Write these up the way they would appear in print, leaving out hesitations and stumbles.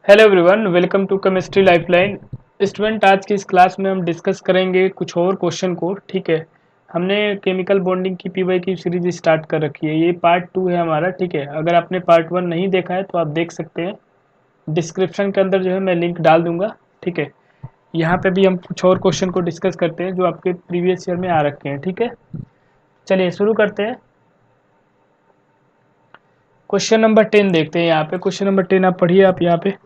Hello everyone, welcome to chemistry lifeline. Student, आज की इस क्लास में हम डिस्कस करेंगे कुछ और क्वेश्चन को। ठीक है, हमने केमिकल बॉन्डिंग की पीवाई की सीरीज स्टार्ट कर रखी है। ये पार्ट 2 है हमारा। ठीक है, अगर आपने पार्ट 1 नहीं देखा है तो आप देख सकते हैं, डिस्क्रिप्शन के अंदर जो है मैं लिंक डाल दूंगा। ठीक है, यहाँ पे भी हम कुछ और क्वेश्चन को डिस्कस करते हैं जो आपके प्रीवियस ईयर में आ रखे हैं। ठीक है, चलिए शुरू करते हैं। क्वेश्चन नंबर 10 देखते हैं। यहाँ पे क्वेश्चन नंबर 10 आप पढ़िए। आप यहाँ पे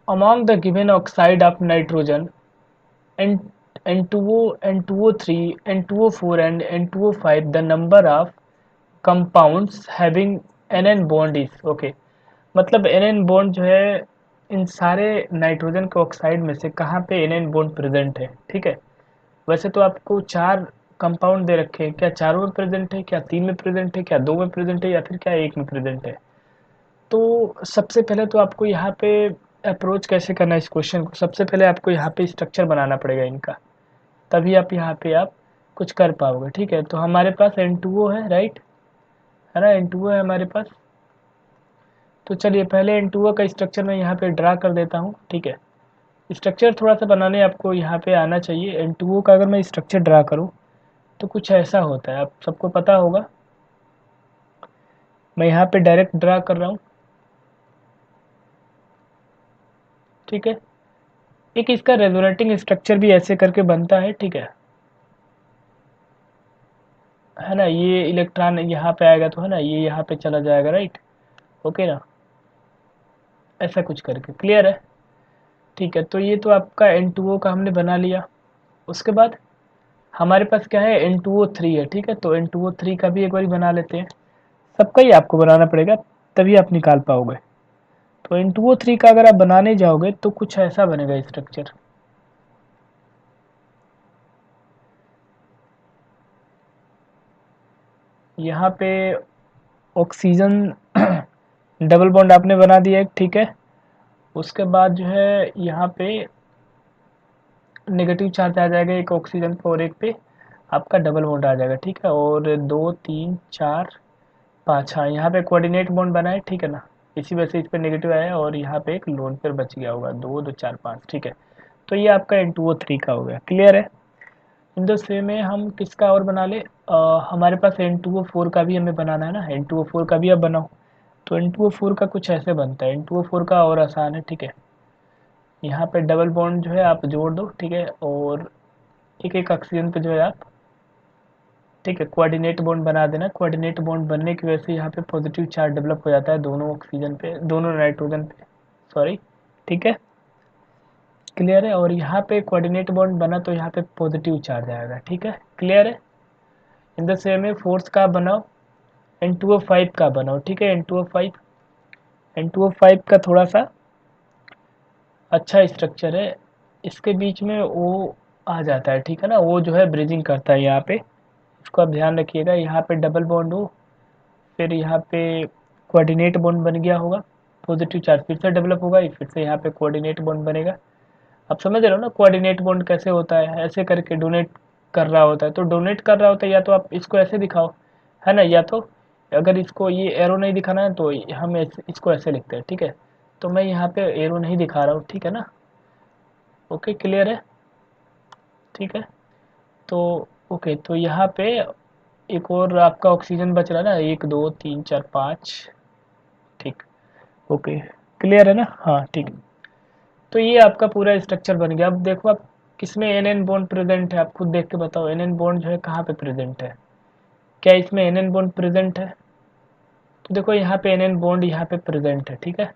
among the given oxide of nitrogen N N2O, N2O3, N2O4 and N2O5, the number of compounds having NN bond is okay। मतलब NN बॉन्ड जो है इन सारे नाइट्रोजन के ऑक्साइड में से कहाँ पे NN बॉन्ड प्रेजेंट है। ठीक है, वैसे तो आपको 4 कंपाउंड दे रखे हैं। क्या चारों में प्रेजेंट है, क्या 3 में प्रेजेंट है, क्या 2 में प्रेजेंट है, या फिर क्या 1 में प्रेजेंट है। तो सबसे पहले तो आपको यहाँ पे अप्रोच कैसे करना है इस क्वेश्चन को। सबसे पहले आपको यहाँ पे स्ट्रक्चर बनाना पड़ेगा इनका, तभी आप यहाँ पे आप कुछ कर पाओगे। ठीक है, तो हमारे पास N2O है, राइट है ना। N2O है हमारे पास। तो चलिए पहले N2O का स्ट्रक्चर मैं यहाँ पे ड्रा कर देता हूँ। ठीक है, स्ट्रक्चर थोड़ा सा बनाने आपको यहाँ पे आना चाहिए। N2O का अगर मैं स्ट्रक्चर ड्रा करूँ तो कुछ ऐसा होता है, आप सबको पता होगा। मैं यहाँ पे डायरेक्ट ड्रा कर रहा हूँ। ठीक है, एक इसका रेजोनेटिंग स्ट्रक्चर भी ऐसे करके बनता है। ठीक है ना। ये इलेक्ट्रॉन यहाँ पे आएगा तो है ना, ये यहाँ पे चला जाएगा, राइट। ओके ना, ऐसा कुछ करके। क्लियर है। ठीक है, तो ये तो आपका N2O का हमने बना लिया। उसके बाद हमारे पास क्या है, N2O3 है। ठीक है, तो N2O3 का भी एक बार बना लेते हैं। सबका ही आपको बनाना पड़ेगा, तभी आप निकाल पाओगे। तो N2O3 का अगर आप बनाने जाओगे तो कुछ ऐसा बनेगा स्ट्रक्चर। यहाँ पे ऑक्सीजन डबल बॉन्ड आपने बना दिया एक। ठीक है, उसके बाद जो है यहाँ पे नेगेटिव चार्ज आ जाएगा एक ऑक्सीजन पे और एक पे आपका डबल बॉन्ड आ जाएगा। ठीक है, और 2 3 4 5, हाँ यहाँ पे कोऑर्डिनेट बॉन्ड बना है। ठीक है ना, इसी वजह से इस पे नेगेटिव आया और यहाँ पे एक लोन पेयर बच गया होगा, 2 2 4 5। ठीक है, तो ये आपका N2O3 का हो गया। क्लियर है। इन दो से में हम किसका और बना ले, हमारे पास N2O4 का भी हमें बनाना है ना। N2O4 का भी अब बनाओ। तो N2O4 का कुछ ऐसे बनता है। N2O4 का और आसान है। ठीक है, यहाँ पे डबल बॉन्ड जो है आप जोड़ दो। ठीक है, और एक एक ऑक्सीजन पे जो है आप, ठीक है, कोऑर्डिनेट बॉन्ड बना देना। कोऑर्डिनेट बॉन्ड बनने की वजह से यहाँ पे पॉजिटिव चार्ज डेवलप हो जाता है दोनों ऑक्सीजन पे, दोनों नाइट्रोजन पे, सॉरी। ठीक है, क्लियर है। और यहाँ पे कोऑर्डिनेट बॉन्ड बना तो यहाँ पे पॉजिटिव चार्ज आएगा। ठीक है, क्लियर है। इन द सेम में फोर्थ का बनाओ, N2O5 का बनाओ। ठीक है, N2O5, N2O5 का थोड़ा सा अच्छा स्ट्रक्चर है। इसके बीच में वो आ जाता है। ठीक है ना, वो जो है ब्रिजिंग करता है यहाँ पे। इसको आप ध्यान रखिएगा। यहाँ पे डबल बॉन्ड हो, फिर यहाँ पे कोऑर्डिनेट बॉन्ड बन गया होगा, पॉजिटिव चार्ज फिर से डेवलप होगा, फिर से यहाँ पे कोऑर्डिनेट बॉन्ड बनेगा। आप समझ रहे हो ना कोऑर्डिनेट बॉन्ड कैसे होता है। ऐसे करके डोनेट कर रहा होता है। तो डोनेट कर रहा होता है, या तो आप इसको ऐसे दिखाओ, है ना, या तो अगर इसको ये एरो नहीं दिखाना है तो हम इसको ऐसे लिखते हैं। ठीक है, तो मैं यहाँ पे एरो नहीं दिखा रहा हूँ। ठीक है ना, ओके, क्लियर है। ठीक है, तो ओके, तो यहाँ पे एक और आपका ऑक्सीजन बच रहा है ना, 1 2 3 4 5। ठीक, ओके, क्लियर है ना। हाँ ठीक, तो ये आपका पूरा स्ट्रक्चर बन गया। अब देखो आप किसमें एन एन बॉन्ड प्रेजेंट है, आप खुद देख के बताओ। एन एन बॉन्ड जो है कहाँ पे प्रेजेंट है, क्या इसमें एन एन बॉन्ड प्रेजेंट है। तो देखो यहाँ पे एन एन बॉन्ड यहाँ पे प्रेजेंट है। ठीक है,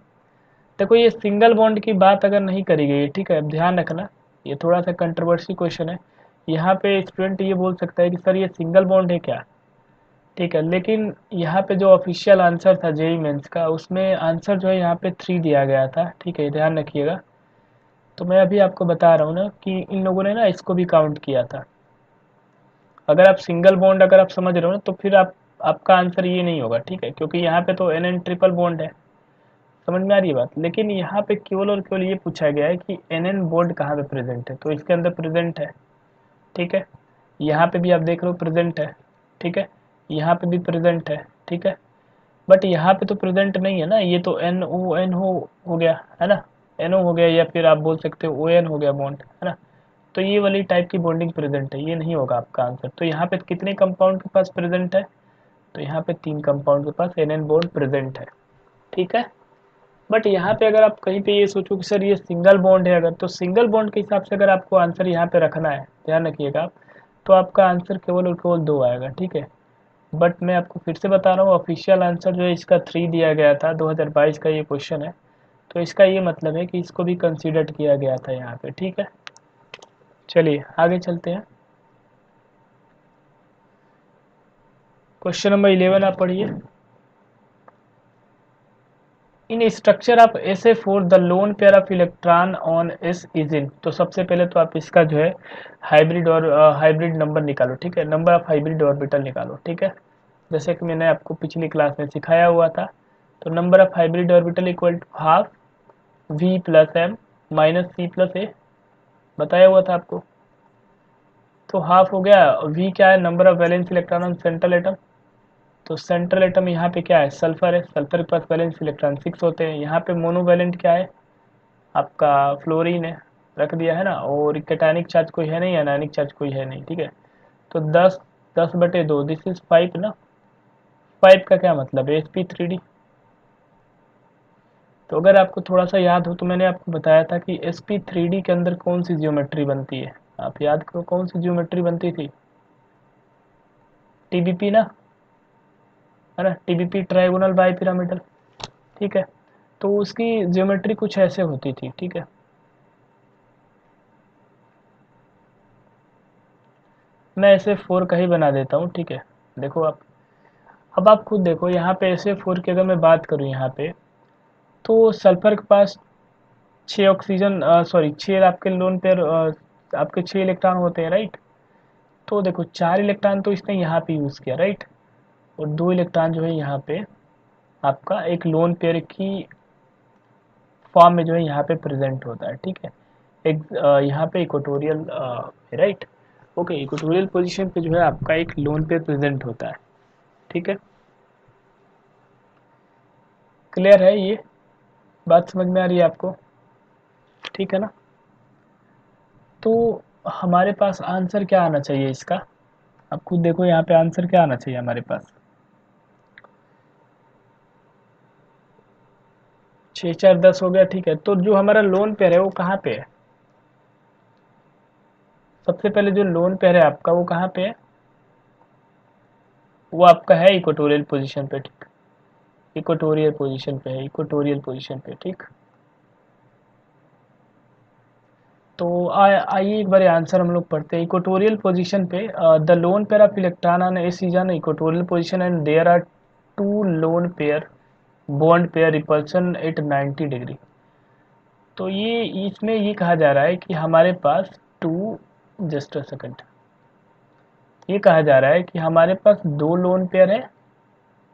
देखो ये सिंगल बॉन्ड की बात अगर नहीं करी गई है, ठीक है, अब ध्यान रखना, ये थोड़ा सा कंट्रोवर्सी क्वेश्चन है। यहाँ पे स्टूडेंट ये बोल सकता है कि सर ये सिंगल बॉन्ड है क्या। ठीक है, लेकिन यहाँ पे जो ऑफिशियल आंसर था जेई मेंस का, उसमें आंसर जो है यहाँ पे 3 दिया गया था। ठीक है, ध्यान रखिएगा। तो मैं अभी आपको बता रहा हूँ ना कि इन लोगों ने ना इसको भी काउंट किया था। अगर आप सिंगल बॉन्ड अगर आप समझ रहे हो ना, तो फिर आपका आंसर ये नहीं होगा। ठीक है, क्योंकि यहाँ पे तो एन एन ट्रिपल बॉन्ड है। समझ में आ रही है बात। लेकिन यहाँ पे केवल और केवल ये पूछा गया है कि एन एन बॉन्ड कहाँ पे प्रेजेंट है, तो इसके अंदर प्रेजेंट है। ठीक है, यहाँ पे भी आप देख रहे हो प्रेजेंट है। ठीक है, यहाँ पे भी प्रेजेंट है। ठीक है, बट यहाँ पे तो प्रेजेंट नहीं है ना, ये तो NON हो गया है ना, NO हो गया, या फिर आप बोल सकते हो ON हो गया बॉन्ड, है ना। तो ये वाली टाइप की बॉन्डिंग प्रेजेंट है, ये नहीं होगा आपका आंसर। तो यहाँ पे कितने कंपाउंड के पास प्रेजेंट है, तो यहाँ पे 3 कंपाउंड के पास NN बॉन्ड प्रेजेंट है, ठीक है। बट यहाँ पे अगर आप कहीं पे ये सोचो कि सर ये सिंगल बॉन्ड है, अगर तो सिंगल बॉन्ड के हिसाब से अगर आपको आंसर यहाँ पे रखना है, ध्यान रखिएगा आप, तो आपका आंसर केवल और केवल 2 आएगा, ठीक है। बट मैं आपको फिर से बता रहा हूँ, ऑफिशियल आंसर जो है इसका 3 दिया गया था, 2022 का ये क्वेश्चन है। तो इसका ये मतलब है कि इसको भी कंसीडर किया गया था यहाँ पे, ठीक है। चलिए आगे चलते हैं। क्वेश्चन नंबर 11 आप पढ़िए। इन structure of SA4 the lone pair of electron on S is in. तो सबसे पहले तो आप इसका जो है हाइब्रिड और हाइब्रिड नंबर निकालो, ठीक है, नंबर ऑफ हाइब्रिड ऑर्बिटल निकालो, ठीक है, जैसे कि मैंने आपको पिछली क्लास में सिखाया हुआ था। तो number of hybrid orbital equal to half V plus M minus C plus A, बताया हुआ था आपको। तो हाफ हो गया, V क्या है, number of valence electron on central atom. तो सेंट्रल एटम यहाँ पे क्या है, सल्फर है, सल्फर के पास वैलेंस इलेक्ट्रॉन 6 होते हैं। यहाँ पे मोनोवैलेंट क्या है, आपका फ्लोरीन है, रख दिया है ना। और कैटायनिक चार्ज कोई है नहीं, एनायनिक चार्ज कोई है नहीं, ठीक है। तो 10/2 दिस इज 5 ना। 5 का क्या मतलब है, sp3d। तो अगर आपको थोड़ा सा याद हो तो मैंने आपको बताया था कि sp3d के अंदर कौन सी जियोमेट्री बनती है, आप याद करो कौन सी जियोमेट्री बनती थी, TBP ना, है ना, TBP ट्रायगोनल बाई पिरामिडल, ठीक है। तो उसकी जियोमेट्री कुछ ऐसे होती थी, ठीक है। मैं ऐसे 4 का ही बना देता हूँ, ठीक है। देखो आप, अब आप खुद देखो यहाँ पे ऐसे 4 की अगर मैं बात करूँ यहाँ पे, तो सल्फर के पास 6 ऑक्सीजन, सॉरी 6 आपके लोन पेयर, आपके 6 इलेक्ट्रॉन होते हैं, राइट। तो देखो 4 इलेक्ट्रॉन तो इसने यहाँ पे यूज़ किया, राइट, और 2 इलेक्ट्रॉन जो है यहाँ पे आपका एक लोन पेयर की फॉर्म में जो है यहाँ पे प्रेजेंट होता है, ठीक है। एक यहाँ पे equatorial, right, okay, equatorial position पे जो है आपका एक लोन पेयर प्रेजेंट होता है, ठीक है। क्लियर है, ये बात समझ में आ रही है आपको, ठीक है ना। तो हमारे पास आंसर क्या आना चाहिए इसका, आप खुद देखो यहाँ पे आंसर क्या आना चाहिए हमारे पास। 6 4 10 हो गया, ठीक है। तो जो हमारा लोन पेयर है वो कहाँ पे है, सबसे पहले जो लोन पेयर है आपका वो कहाँ पे है, वो आपका है इक्वेटोरियल पोजीशन पे, ठीक, इक्वेटोरियल पोजीशन पे है, इक्वेटोरियल पोजीशन पे, ठीक। तो आइए एक बार आंसर हम लोग पढ़ते हैं। इक्वेटोरियल पोजीशन पे the lone pair of electron on S is on equatorial position and there are 2 lone pair bond pair repulsion at 90 degree. तो ये इसमें ये कहा जा रहा है कि हमारे पास टू, जस्ट अ सेकंड, ये कहा जा रहा है कि हमारे पास 2 लोन पेयर है,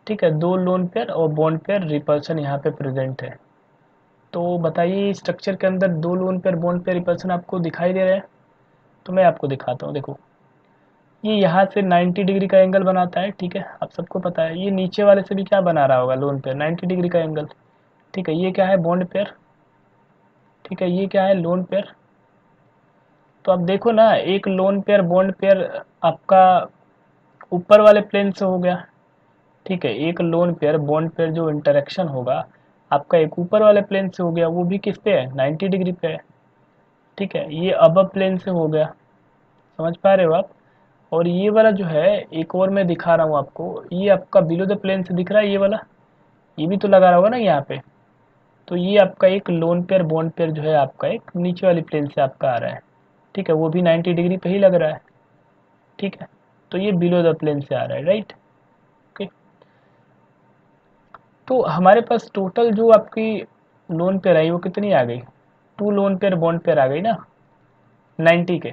ठीक है, 2 लोन पेयर और बॉन्ड पेयर रिपल्सन यहाँ पे प्रेजेंट है। तो बताइए स्ट्रक्चर के अंदर 2 lone pair bond pair repulsion आपको दिखाई दे रहे हैं। तो मैं आपको दिखाता हूँ, देखो ये यहाँ से 90 डिग्री का एंगल बनाता है, ठीक है, आप सबको पता है। ये नीचे वाले से भी क्या बना रहा होगा, लोन पेयर 90 डिग्री का एंगल, ठीक है। ये क्या है, बॉन्ड पेयर, ठीक है, ये क्या है, लोन पेयर। तो आप देखो ना, एक लोन पेयर बॉन्ड पेयर आपका ऊपर वाले प्लेन से हो गया, ठीक है। एक लोन पेयर बॉन्ड पेयर जो इंटरेक्शन होगा आपका एक ऊपर वाले प्लेन से हो गया, वो भी किस पे है, 90 डिग्री पे है, ठीक है। ये अबव प्लेन से हो गया, समझ पा रहे हो आप। और ये वाला जो है, एक और मैं दिखा रहा हूँ आपको, ये आपका बिलो द प्लेन से दिख रहा है, ये वाला, ये भी तो लगा रहा होगा ना यहाँ पे। तो ये आपका एक लोन पेयर बॉन्ड पेयर जो है आपका एक नीचे वाली प्लेन से आपका आ रहा है, ठीक है, वो भी 90 डिग्री पे ही लग रहा है, ठीक है। तो ये बिलो द प्लेन से आ रहा है, राइट, ओके। तो हमारे पास टोटल जो आपकी लोन पेयर आई वो कितनी आ गई, 2 लोन पेयर बॉन्ड पेयर आ गई ना 90 के।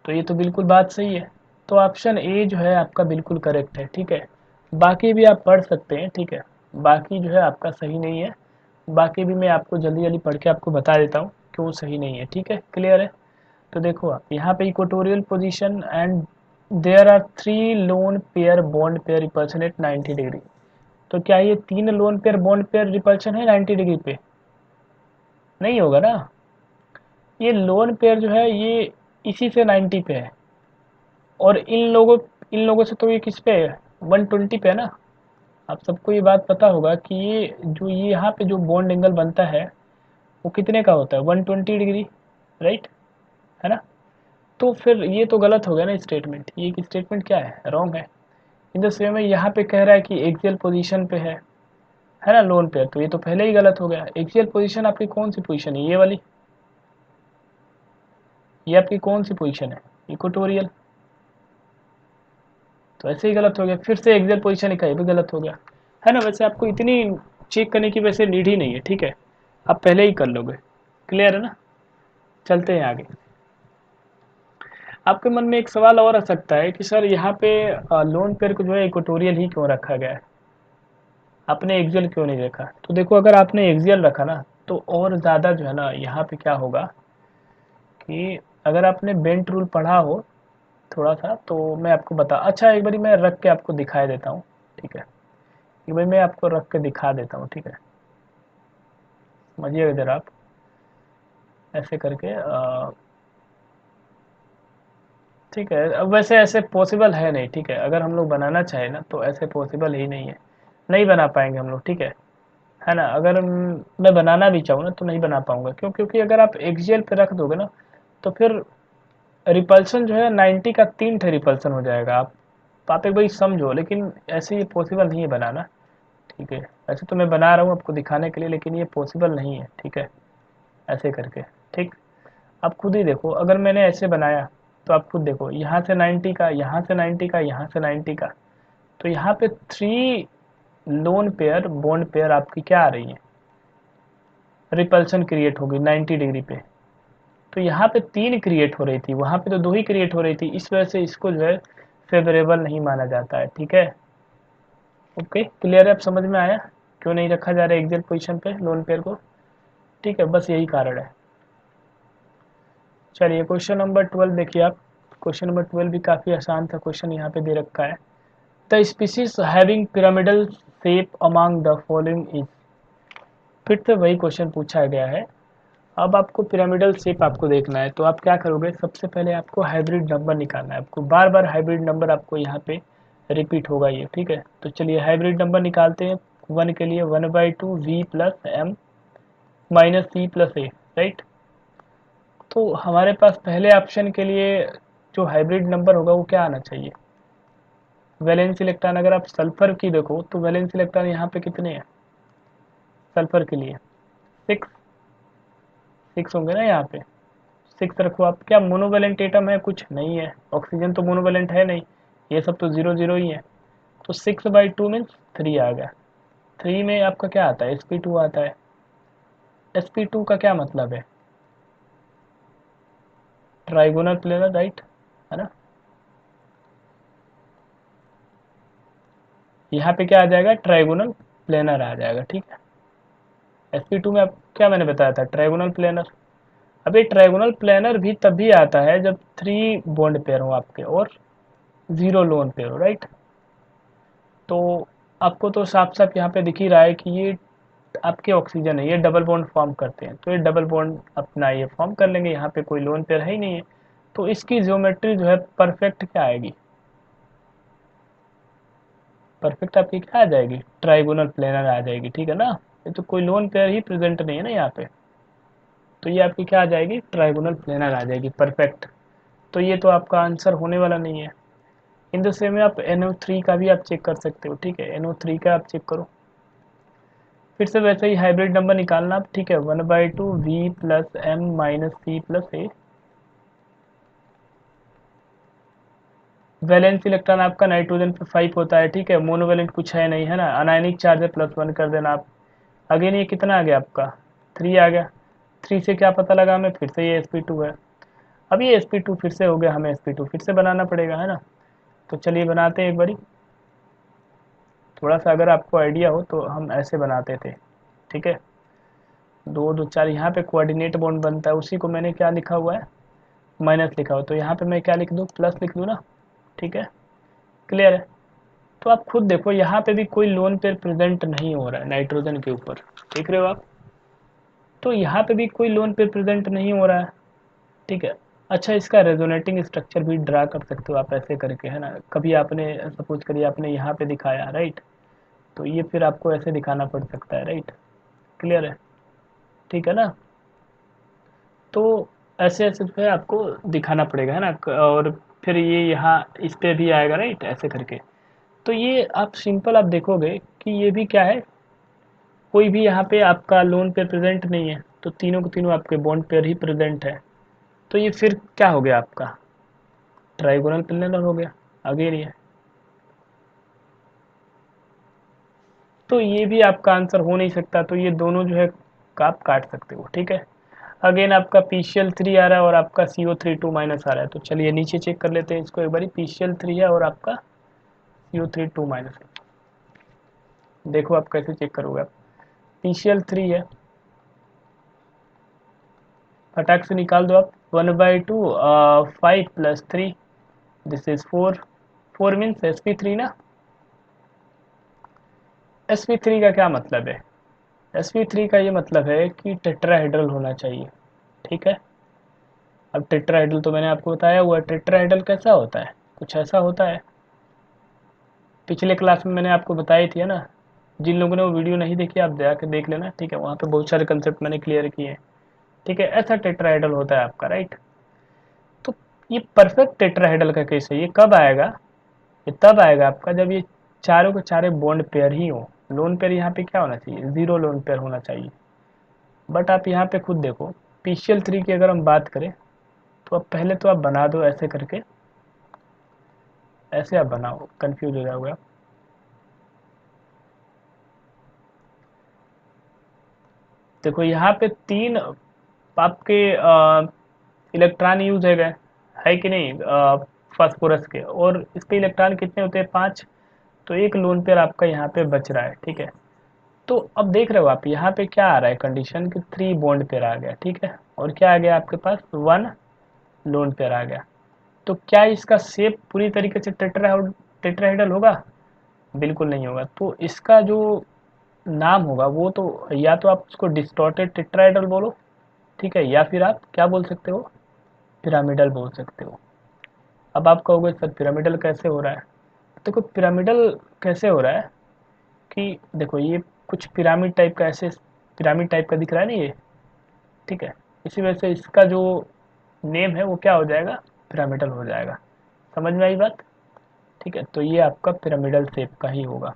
तो ये तो बिल्कुल बात सही है। तो ऑप्शन ए जो है आपका बिल्कुल करेक्ट है, ठीक है। बाकी भी आप पढ़ सकते हैं, ठीक है, बाकी जो है आपका सही नहीं है। बाकी भी मैं आपको जल्दी जल्दी पढ़ के आपको बता देता हूँ क्यों सही नहीं है, ठीक है, क्लियर है। तो देखो आप यहाँ पे equatorial position and there are 3 lone pair bond pair repulsion at 90 degree. तो क्या ये 3 lone pair bond pair repulsion है 90 डिग्री पे? नहीं होगा ना। ये लोन पेयर जो है ये इसी से 90 पे है, और इन लोगों से तो ये किस पे है, 120 पे है ना। आप सबको ये बात पता होगा कि ये यहाँ पे जो बॉन्ड एंगल बनता है वो कितने का होता है, 120 डिग्री, राइट, है ना। तो फिर ये तो गलत हो गया ना स्टेटमेंट, ये स्टेटमेंट क्या है, रॉन्ग है। इन द सेम में यहाँ पे कह रहा है कि एक्सियल पोजीशन पे है ना लोन पेयर, तो ये तो पहले ही गलत हो गया। एक्सियल पोजीशन आपकी कौन सी पोजीशन है, ये वाली, ये आपकी कौन सी पोजीशन है, इक्वेटोरियल, तो ऐसे ही गलत हो गया। फिर से एक्सियल पोजीशन लिखा, ये भी गलत हो गया, है ना। वैसे आपको इतनी चेक करने की वैसे नीड ही नहीं है, ठीक है, आप पहले ही कर लोगे। क्लियर है ना। चलते हैं आगे। आपके मन में एक सवाल और आ सकता है कि सर यहाँ पे लोन पेयर को जो है इक्वेटोरियल ही क्यों रखा गया है, आपने एक्सियल क्यों नहीं रखा। तो देखो, अगर आपने एक्सियल रखा ना तो और ज़्यादा जो है ना यहाँ पे क्या होगा कि अगर आपने बेंट रूल पढ़ा हो थोड़ा सा, तो मैं आपको बता, अच्छा एक बारी मैं रख के आपको दिखाई देता हूँ, ठीक है, एक बारी मैं आपको रख के दिखा देता हूँ, ठीक है, समझिएगा इधर आप, ऐसे करके ठीक है। अब वैसे ऐसे पॉसिबल है नहीं, ठीक है, अगर हम लोग बनाना चाहें ना तो ऐसे पॉसिबल ही नहीं है, नहीं बना पाएंगे हम लोग, ठीक है ना। अगर मैं बनाना भी चाहूँ ना तो नहीं बना पाऊंगा, क्यों, क्योंकि अगर आप एक्सियल पे रख दोगे ना तो फिर रिपल्सन जो है 90 का 3 ठे रिपल्सन हो जाएगा। आप एक बार समझो, लेकिन ऐसे ये पॉसिबल नहीं है बनाना, ठीक है। ऐसे तो मैं बना रहा हूँ आपको दिखाने के लिए, लेकिन ये पॉसिबल नहीं है, ठीक है, ऐसे करके, ठीक। आप खुद ही देखो, अगर मैंने ऐसे बनाया तो आप खुद देखो, यहाँ से 90 का, यहाँ से 90 का, यहाँ से 90 का, तो यहाँ पे 3 लोन पेयर बॉन्ड पेयर आपकी क्या आ रही है, रिपल्सन क्रिएट होगी 90 डिग्री पे। तो यहाँ पे 3 क्रिएट हो रही थी, वहाँ पे तो 2 ही क्रिएट हो रही थी, इस वजह से इसको जो है फेवरेबल नहीं माना जाता है, ठीक है। ओके, क्लियर है, अब समझ में आया क्यों नहीं रखा जा रहा है एक्सियल पोजीशन पे लोन पेयर को, ठीक है, बस यही कारण है। चलिए क्वेश्चन नंबर 12 देखिए आप। क्वेश्चन नंबर 12 भी काफ़ी आसान था क्वेश्चन, यहाँ पे दे रखा है, the species having pyramidal shape among the following is. फिर से वही क्वेश्चन पूछा गया है। अब आपको पिरामिडल शेप आपको देखना है, तो आप क्या करोगे, सबसे पहले आपको हाइब्रिड नंबर निकालना है, आपको बार बार हाइब्रिड नंबर आपको यहाँ पे रिपीट होगा ये, ठीक है। तो चलिए हाइब्रिड नंबर निकालते हैं। 1 के लिए 1/2 V plus M minus C plus A, right. तो हमारे पास पहले ऑप्शन के लिए जो हाइब्रिड नंबर होगा वो क्या आना चाहिए, वैलेंस इलेक्ट्रॉन। अगर आप सल्फर की देखो तो वैलेंस इलेक्ट्रॉन यहाँ पे कितने हैं, सल्फर के लिए 6 6 होंगे ना यहाँ पे, 6 रखो आप। क्या मोनोवेलेंट एटम है, कुछ नहीं है, ऑक्सीजन तो मोनोवेलेंट है नहीं, ये सब तो 0 0 ही है। तो 6/2 मीन्स 3 आ गया। 3 में आपका क्या आता है, sp2 आता है। sp2 का क्या मतलब है, ट्राइगोनल प्लेनर, राइट, है ना। यहाँ पे क्या आ जाएगा, ट्राइगोनल प्लेनर आ जाएगा, ठीक है। sp2 में अब क्या मैंने बताया था, ट्राइगोनल प्लेनर। अब ये ट्राइगोनल प्लेनर भी तभी आता है जब 3 बॉन्ड पेयर हो आपके और 0 लोन पेयर हो, राइट। तो आपको तो साफ साफ यहाँ पे दिख ही रहा है कि ये आपके ऑक्सीजन है, ये डबल बॉन्ड फॉर्म करते हैं, तो ये डबल बॉन्ड अपना ये फॉर्म कर लेंगे, यहाँ पे कोई लोन पेयर है ही नहीं है। तो इसकी ज्योमेट्री जो है परफेक्ट क्या आएगी, परफेक्ट आपकी क्या आ जाएगी, ट्राइगोनल प्लेनर आ जाएगी, ठीक है ना। ये तो कोई लोन पेयर ही प्रेजेंट नहीं है ना यहाँ पे, तो ये आपकी क्या आ जाएगी, ट्राइगोनल प्लेनर आ जाएगी, परफेक्ट। तो ये तो आपका आंसर होने वाला नहीं है। इन द सेम में आप NO3 का भी आप चेक कर सकते हो, ठीक है, NO3 का आप चेक करो। फिर से वैसे ही हाइब्रिड नंबर निकालना आप, ठीक है, 1/2 V plus M minus C plus A. Valence electron आपका नाइट्रोजन पे 5 होता है, ठीक है, मोनोवेलेंट कुछ है नहीं, है ना, अनायनिक चार्ज है +1 कर देना आप। अगेन ये कितना आ गया आपका, 3 आ गया। 3 से क्या पता लगा हमें, फिर से ये sp2 है। अब ये sp2 फिर से हो गया, हमें sp2 फिर से बनाना पड़ेगा, है ना। तो चलिए बनाते हैं एक बारी, थोड़ा सा अगर आपको आइडिया हो तो हम ऐसे बनाते थे, ठीक है। 2 2 4 यहाँ पे कोऑर्डिनेट बॉन्ड बनता है, उसी को मैंने क्या लिखा हुआ है, माइनस लिखा हुआ, तो यहाँ पे मैं क्या लिख दूँ, प्लस लिख दूँ ना, ठीक है, क्लियर है। तो आप खुद देखो यहाँ पे भी कोई लोन पेयर प्रेजेंट नहीं हो रहा है नाइट्रोजन के ऊपर, देख रहे हो आप। तो यहाँ पे भी कोई लोन पेयर प्रेजेंट नहीं हो रहा है, ठीक है। अच्छा, इसका रेजोनेटिंग स्ट्रक्चर भी ड्रा कर सकते हो आप ऐसे करके, है ना। कभी आपने सपोज करिए आपने यहाँ पे दिखाया, राइट, तो ये फिर आपको ऐसे दिखाना पड़ सकता है, राइट। क्लियर है, ठीक है ना। तो ऐसे ऐसे जो है आपको दिखाना पड़ेगा, है ना। और फिर ये यहाँ इस पे भी आएगा, राइट, ऐसे करके। तो ये आप सिंपल आप देखोगे कि ये भी क्या है, कोई भी यहाँ पे आपका लोन पेयर प्रेजेंट नहीं है, तो तीनों के तीनों आपके बॉन्ड पेयर ही प्रेजेंट है। तो ये फिर क्या हो गया आपका, ट्राइगोनल प्लेनर हो गया। अगेन ये, तो ये भी आपका आंसर हो नहीं सकता, तो ये दोनों जो है आप काट सकते हो, ठीक है। अगेन आपका PCl3 आ रहा है और आपका CO3 2 माइनस आ रहा है। तो चलिए नीचे चेक कर लेते हैं इसको एक बारी। PCl3 है और आपका CO3 2 माइनस है। देखो आप कैसे चेक करोगे आप। PCl3 है, फटाक से निकाल दो आप। 1/2 5 + 3, दिस इज 4। 4 मीन्स sp3 ना। sp3 का क्या मतलब है, sp3 का ये मतलब है कि टेट्राहेड्रल होना चाहिए, ठीक है। अब टेट्राहेड्रल तो मैंने आपको बताया हुआ है। टेट्राहेड्रल कैसा होता है, कुछ ऐसा होता है। पिछले क्लास में मैंने आपको बताई थी, है ना। जिन लोगों ने वो वीडियो नहीं देखी आप जाकर देख लेना, ठीक है। वहाँ पे बहुत सारे कंसेप्ट मैंने क्लियर किए हैं, ठीक है। ऐसा टेट्राहेड्रल होता है आपका, राइट। तो ये परफेक्ट टेट्राहेड्रल का केस है। ये कब आएगा, ये तब आएगा आपका जब ये चारों के चारे बॉन्ड पेयर ही हो। लोन पेयर यहाँ पे क्या होना चाहिए, 0 लोन पेयर होना चाहिए। बट आप यहाँ पे खुद देखो, PCl3 की अगर हम बात करें, तो अब पहले तो आप बना दो ऐसे करके, ऐसे आप बनाओ, कंफ्यूज हो जाओगे आप। देखो यहाँ पे 3 आपके इलेक्ट्रॉन यूज है गए, है कि नहीं, फास्फोरस के। और इस पे इलेक्ट्रॉन कितने होते हैं, 5। तो एक लोन पेयर आपका यहाँ पे बच रहा है, ठीक है। तो अब देख रहे हो आप यहाँ पे क्या आ रहा है कंडीशन कि 3 बॉन्ड पेयर आ गया, ठीक है। और क्या आ गया आपके पास, 1 लोन पेयर आ गया। तो क्या इसका शेप पूरी तरीके से टेट्राहेड्रल होगा, बिल्कुल नहीं होगा। तो इसका जो नाम होगा वो तो, या तो आप उसको डिस्टॉर्टेड टेट्राहेड्रल बोलो, ठीक है, या फिर आप क्या बोल सकते हो, पिरामिडल बोल सकते हो। अब आप कहोगे सर पिरामिडल कैसे हो रहा है। देखो पिरामिडल कैसे हो रहा है कि देखो ये कुछ पिरामिड टाइप का, ऐसे पिरामिड टाइप का दिख रहा है ना ये, ठीक है। इसी वजह से इसका जो नेम है वो क्या हो जाएगा, पिरामिडल हो जाएगा। समझ में आई बात, ठीक है। तो ये आपका पिरामिडल शेप का ही होगा।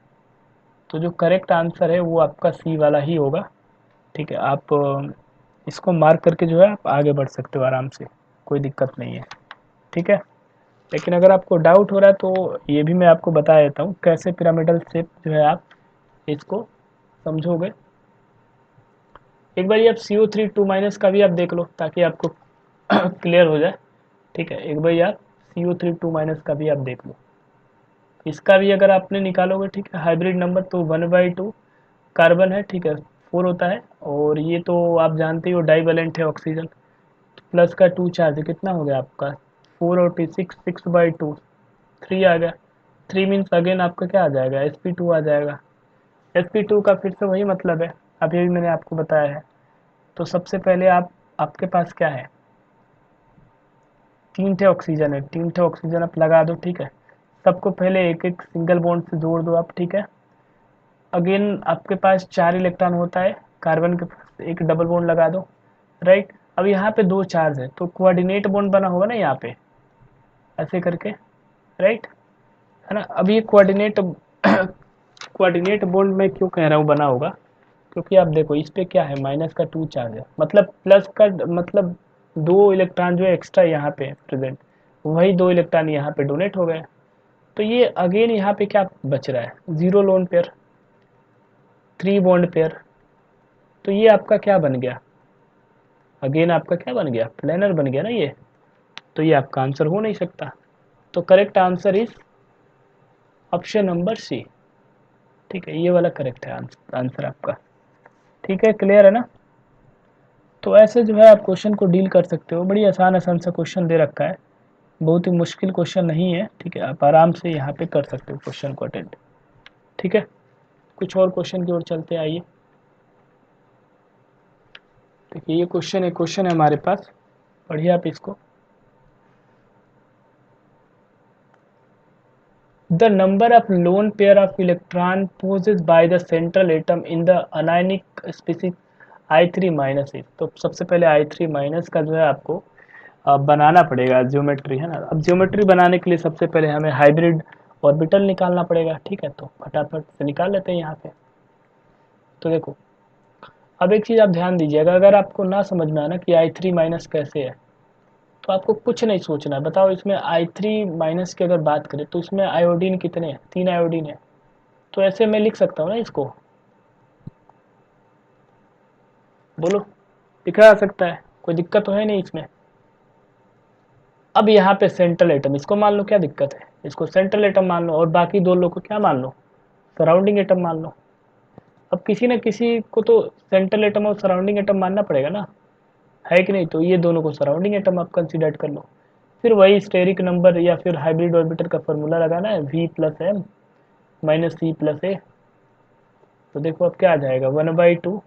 तो जो करेक्ट आंसर है वो आपका सी वाला ही होगा, ठीक है। आप इसको मार्क करके जो है आप आगे बढ़ सकते हो आराम से, कोई दिक्कत नहीं है, ठीक है। लेकिन अगर आपको डाउट हो रहा है तो ये भी मैं आपको बता देता हूँ कैसे पिरामिडल शेप जो है आप इसको समझोगे। एक बार आप CO3 2 माइनस का भी आप देख लो ताकि आपको क्लियर हो जाए, ठीक है। एक बार आप CO3 2 माइनस का भी आप देख लो। इसका भी अगर आपने निकालोगे, ठीक है, हाइब्रिड नंबर, तो 1/2 कार्बन है, ठीक है, 4 होता है। और ये तो आप जानते ही हो डाइवेलेंट है ऑक्सीजन, प्लस का 2 चार्ज है, कितना हो गया आपका 4 और 6, 6/2, 3 आ गया। 3 मीन्स अगेन आपका क्या आ जाएगा, sp2 आ जाएगा। sp2 का फिर से वही मतलब है, अभी भी मैंने आपको बताया है। तो सबसे पहले आपके पास क्या है, 3 ठे ऑक्सीजन है, 3 ठे ऑक्सीजन आप लगा दो, ठीक है। सबको पहले एक एक सिंगल बॉन्ड से जोड़ दो आप, ठीक है। अगेन आपके पास 4 इलेक्ट्रॉन होता है, कार्बन के पास एक डबल बॉन्ड लगा दो, राइट। अब यहाँ पे 2 चार्ज है तो कोऑर्डिनेट बॉन्ड बना होगा ना यहाँ पे, ऐसे करके, राइट, है ना। अब ये कोऑर्डिनेट कोऑर्डिनेट बॉन्ड मैं क्यों कह रहा हूँ बना होगा, क्योंकि आप देखो इस पे क्या है, माइनस का 2 चार्ज है, मतलब प्लस का मतलब 2 इलेक्ट्रॉन जो एक्स्ट्रा यहाँ पे प्रेजेंट, वही 2 इलेक्ट्रॉन यहाँ पे डोनेट हो गए। तो ये अगेन यहाँ पे क्या बच रहा है, 0 लोन पेयर, 3 बॉन्ड पेयर। तो ये आपका क्या बन गया, अगेन आपका क्या बन गया, प्लेनर बन गया ना ये। तो ये आपका आंसर हो नहीं सकता। तो correct answer is option number C, ठीक है। ये वाला करेक्ट है आंसर आपका, ठीक है। क्लियर है ना। तो ऐसे जो है आप क्वेश्चन को डील कर सकते हो, बड़ी आसान आसान सा क्वेश्चन दे रखा है, बहुत ही मुश्किल क्वेश्चन नहीं है, ठीक है। आप आराम से यहाँ पे कर सकते हो क्वेश्चन को अटेंड। ठीक है, कुछ और क्वेश्चन की ओर चलते हैं, आइए। देखिए ये क्वेश्चन है हमारे पास, पढ़िए आप इसको। The number of lone pair of electron possess by the central atom in the anionic species I3 minus है। तो सबसे पहले I3 माइनस का जो है आपको बनाना पड़ेगा ज्योमेट्री, है ना। अब ज्योमेट्री बनाने के लिए सबसे पहले हमें हाइब्रिड ऑर्बिटल निकालना पड़ेगा, ठीक है। तो फटाफट से निकाल लेते हैं यहाँ पे। तो देखो, अब एक चीज़ आप ध्यान दीजिएगा, अगर आपको ना समझ में आना कि I3 माइनस कैसे है, तो आपको कुछ नहीं सोचना है। बताओ, इसमें I3 माइनस की अगर बात करें तो इसमें आयोडीन कितने हैं? 3 आयोडीन है। तो ऐसे मैं लिख सकता हूँ ना इसको, बोलो, लिखा जा सकता है, कोई दिक्कत तो है नहीं इसमें। अब यहाँ पे सेंट्रल एटम, इसको मान लो, क्या दिक्कत है, इसको सेंट्रल एटम मान लो, और बाकी दो लोग को क्या मान लो, सराउंडिंग एटम मान लो। अब किसी न किसी को तो सेंट्रल एटम और सराउंडिंग एटम मानना पड़ेगा ना, है कि नहीं। तो ये दोनों को सराउंडिंग एटम आप कंसिडर कर लो। फिर वही स्टेरिक नंबर या फिर हाइब्रिड ऑर्बिटर का फॉर्मूला लगाना है, V plus M minus C plus A. तो देखो अब क्या आ जाएगा, 1/2।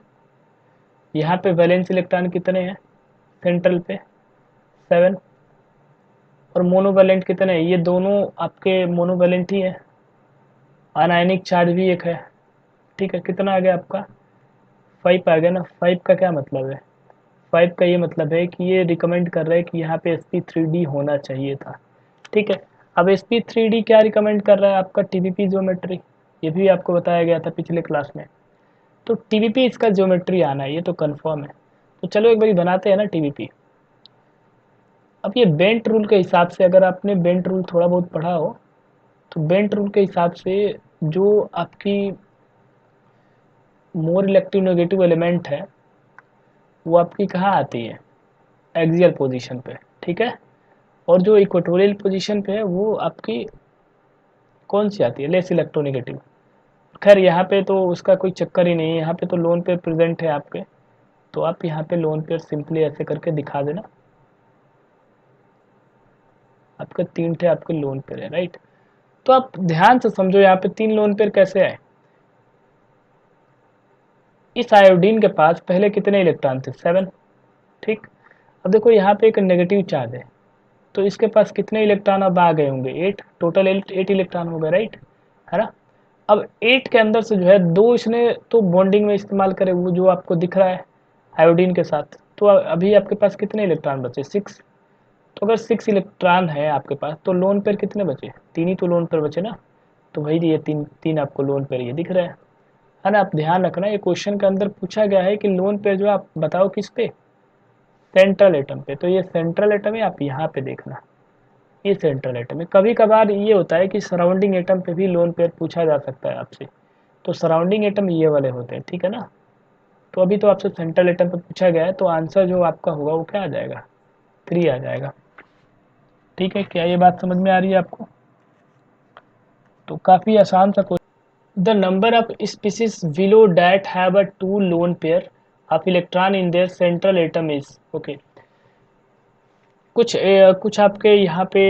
यहाँ पे वैलेंस इलेक्ट्रॉन कितने हैं सेंट्रल पे? 7। और मोनोवैलेंट कितने हैं? ये दोनों आपके मोनोवैलेंट ही है। अनायनिक चार्ज भी एक है, ठीक है। कितना आ गया आपका? 5 आ गया ना। 5 का क्या मतलब है? 5 का ये मतलब है कि ये रिकमेंड कर रहा है कि यहाँ पे sp3d होना चाहिए था, ठीक है। अब sp3d क्या रिकमेंड कर रहा है? आपका टीबीपी ज्योमेट्री, ये भी आपको बताया गया था पिछले क्लास में। तो टीबीपी इसका ज्योमेट्री आना है, ये तो कंफर्म है। तो चलो एक बार बनाते हैं ना टीबीपी। अब ये बेंट रूल के हिसाब से, अगर आपने बेंट रूल थोड़ा बहुत पढ़ा हो, तो बेंट रूल के हिसाब से जो आपकी मोर इलेक्ट्रो नेगेटिव एलिमेंट है वो आपकी कहाँ आती है? एक्सियल पोजीशन पे, ठीक है। और जो इक्वेटोरियल पोजीशन पे है वो आपकी कौन सी आती है? Less electronegative. खैर यहाँ पे तो उसका कोई चक्कर ही नहीं है, यहाँ पे तो लोन पेयर प्रेजेंट है आपके। तो आप यहाँ पे लोन पेयर सिंपली ऐसे करके दिखा देना। आपके 3 थे आपके लोन पेयर है, राइट। तो आप ध्यान से समझो, यहाँ पे 3 लोन पेयर कैसे आए। इस आयोडीन के पास पहले कितने इलेक्ट्रॉन थे? 7, ठीक। अब देखो यहाँ पे एक नेगेटिव चार्ज है, तो इसके पास कितने इलेक्ट्रॉन अब आ गए होंगे? 8, टोटल 8 इलेक्ट्रॉन हो गए, राइट, है ना। अब 8 के अंदर से जो है 2 इसने तो बॉन्डिंग में इस्तेमाल करे, वो जो आपको दिख रहा है आयोडीन के साथ। तो अभी आपके पास कितने इलेक्ट्रॉन बचे? 6। तो अगर 6 इलेक्ट्रॉन है आपके पास, तो लोन पेयर कितने बचे? 3 ही तो लोन पेयर बचे ना। तो वही ये 3 आपको लोन पेयर ये दिख रहा है ना। आप ध्यान रखना, ये क्वेश्चन के अंदर पूछा गया है कि लोन पेयर जो आप बताओ किस पे? सेंट्रल एटम पे। तो ये सेंट्रल एटम है, आप यहाँ पे देखना, ये सेंट्रल एटम है। कभी कभार ये होता है कि सराउंडिंग एटम पे भी लोन पेयर पूछा जा सकता है आपसे। तो सराउंडिंग एटम ये वाले होते हैं, ठीक है ना। तो अभी तो आपसे सेंट्रल एटम पे पूछा गया है, तो आंसर जो आपका होगा वो क्या आ जाएगा? 3 आ जाएगा, ठीक है। क्या ये बात समझ में आ रही है आपको? तो काफ़ी आसान सा question. The number of species below that have a 2 lone pair of electron in their central atom is, okay. कुछ आपके यहाँ पे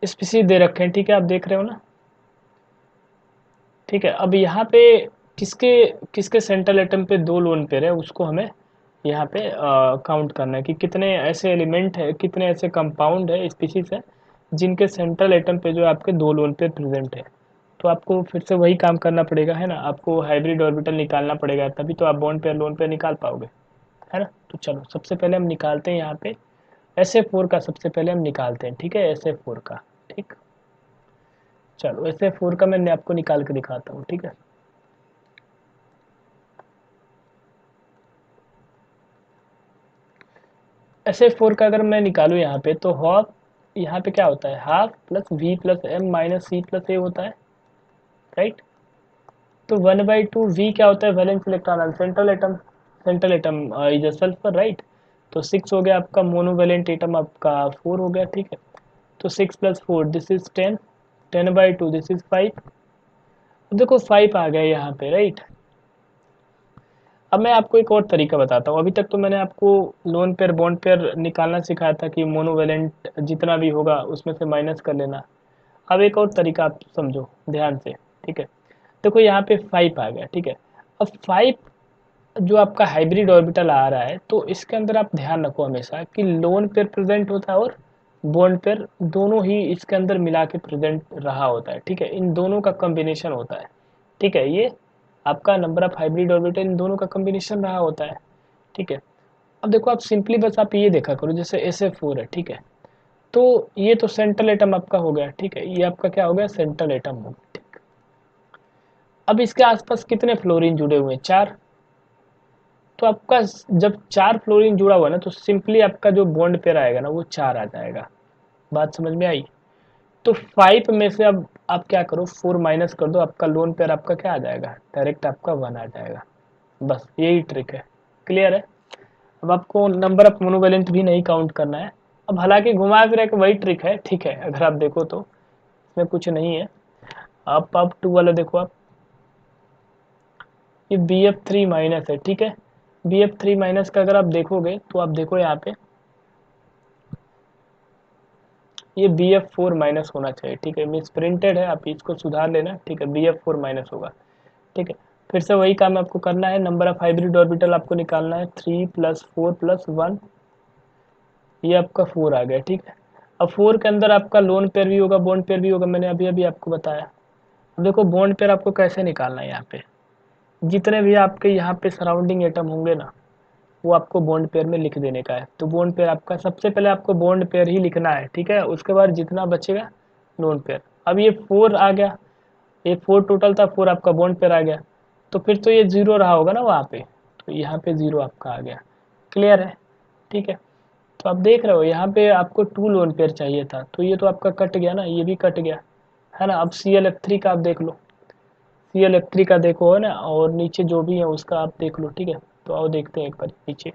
स्पीसीज दे रखे हैं, ठीक है, आप देख रहे हो ना, ठीक है। अब यहाँ पे किसके किसके सेंट्रल एटम पे 2 लोन पेयर है, उसको हमें यहाँ पे काउंट करना है कि कितने ऐसे एलिमेंट है, कितने ऐसे कंपाउंड है, स्पीसीज है, जिनके सेंट्रल एटम पे जो है आपके 2 लोन पेयर प्रेजेंट है। तो आपको फिर से वही काम करना पड़ेगा, है ना। आपको हाइब्रिड ऑर्बिटल निकालना पड़ेगा, तभी तो आप बॉन्ड पेयर लोन पेयर निकाल पाओगे, है ना। तो चलो सबसे पहले हम निकालते हैं यहाँ पे SF4 का, सबसे पहले हम निकालते हैं, ठीक है, SF4 का, ठीक। चलो SF4 का मैं आपको निकाल के दिखाता हूँ, ठीक है। SF4 का अगर मैं निकालूँ यहाँ पे, तो हाफ, यहाँ पे क्या होता है? Half plus V plus M minus C plus A होता है, राइट। तो 1/2 V क्या होता है? Valence electron central atom, central atom is a sulphur, right. तो 6 हो गया आपका, मोनोवैलेंट एटम आपका 4 हो गया, ठीक है। तो 6 plus 4 this is 10, 10/2 this is 5। देखो 5 आ गया यहाँ पे, राइट। अब मैं आपको एक और तरीका बताता हूँ। अभी तक तो मैंने आपको लोन पेयर बॉन्ड पेयर निकालना सिखाया था कि मोनोवैलेंट जितना भी होगा उसमें से माइनस कर लेना। अब एक और तरीका आप समझो ध्यान से, ठीक है। देखो यहाँ पे 5 आ गया, ठीक है। अब 5 जो आपका हाइब्रिड ऑर्बिटल आ रहा है, तो इसके अंदर आप ध्यान रखो हमेशा कि लोन पेयर प्रेजेंट होता है और बॉन्ड पेयर दोनों ही इसके अंदर मिला के प्रेजेंट रहा होता है, ठीक है। इन दोनों का कॉम्बिनेशन होता है, ठीक है। ये आपका नंबर ऑफ हाइब्रिड ऑर्बिटल इन दोनों का कॉम्बिनेशन रहा होता है, ठीक है। अब देखो आप सिंपली बस आप ये देखा करो, जैसे SF4 है, ठीक है। तो ये तो सेंट्रल एटम आपका हो गया, ठीक है। ये आपका क्या हो गया, सेंट्रल एटम हो गया, ठीक। अब इसके आसपास कितने फ्लोरीन जुड़े हुए हैं, 4। तो आपका जब 4 फ्लोरीन जुड़ा हुआ ना, तो सिंपली आपका जो बॉन्ड पेयर आएगा ना, वो 4 आ जाएगा। बात समझ में आई? तो 5 में से अब आप क्या करो, 4 माइनस कर दो, आपका लोन पेयर आपका क्या आ जाएगा, डायरेक्ट आपका 1 आ जाएगा। बस यही ट्रिक है, क्लियर है। अब आपको नंबर ऑफ मोनोवेलेंट भी नहीं काउंट करना है। अब हालांकि घुमा फिरा के वही ट्रिक है, ठीक है। अगर आप देखो तो इसमें कुछ नहीं है। आप 2 वाला देखो आप, ये BF3 माइनस है, ठीक है। BF3 माइनस का अगर आप देखोगे तो आप देखो यहाँ पे ये BF4 माइनस होना चाहिए, ठीक है। मिस प्रिंटेड है, आप इसको सुधार लेना, ठीक है। BF4 माइनस होगा, ठीक है। फिर से वही काम आपको करना है, नंबर ऑफ हाइब्रिड ऑर्बिटल आपको निकालना है, 3 + 4 + 1, ये आपका 4 आ गया, ठीक है। अब 4 के अंदर आपका लोन पेयर भी होगा, बॉन्ड पेयर भी होगा, मैंने अभी अभी आपको बताया। अब देखो बॉन्ड पेयर आपको कैसे निकालना है, यहाँ पे जितने भी आपके यहाँ पे सराउंडिंग एटम होंगे ना, वो आपको बॉन्ड पेयर में लिख देने का है। तो बॉन्ड पेयर आपका सबसे पहले आपको बॉन्ड पेयर ही लिखना है, ठीक है। उसके बाद जितना बचेगा लोन पेयर। अब ये 4 आ गया, ये 4 टोटल था, 4 आपका बॉन्ड पेयर आ गया, तो फिर तो ये 0 रहा होगा ना वहाँ पे, तो यहाँ पे 0 आपका आ गया, क्लियर है, ठीक है। तो आप देख रहे हो यहाँ पे आपको 2 लोन पेयर चाहिए था, तो ये तो आपका कट गया ना, ये भी कट गया, है ना। अब ClF3 का आप देख लो, ClF3 का देखो, है ना, और नीचे जो भी है उसका आप देख लो, ठीक है। तो आओ देखते हैं एक बार नीचे,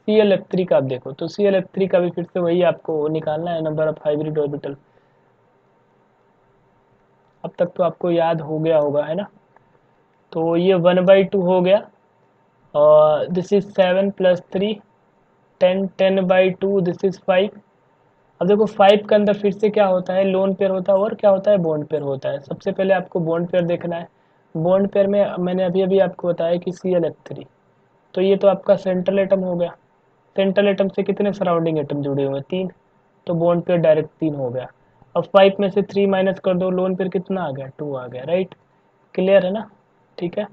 ClF3 का आप देखो, तो ClF3 का भी फिर से वही आपको निकालना है, नंबर ऑफ हाइब्रिड ऑर्बिटल। अब तक तो आपको याद हो गया होगा, है ना। तो ये 1/2 हो गया, और दिस इज 7 + 3 10, 10/2, दिस इज 5। अब देखो 5 के अंदर फिर से क्या होता है, लोन पेयर होता है और क्या होता है, बॉन्ड पेयर होता है। सबसे पहले आपको बॉन्ड पेयर देखना है। बॉन्ड पेयर में मैंने अभी अभी आपको बताया कि ClF3, तो ये तो आपका सेंट्रल एटम हो गया। सेंट्रल एटम से कितने सराउंडिंग एटम जुड़े हुए हैं, 3, तो बॉन्ड पेयर डायरेक्ट 3 हो गया। अब 5 में से 3 माइनस कर दो, लोन पेयर कितना आ गया, 2 आ गया, राइट, क्लियर है ना, ठीक है।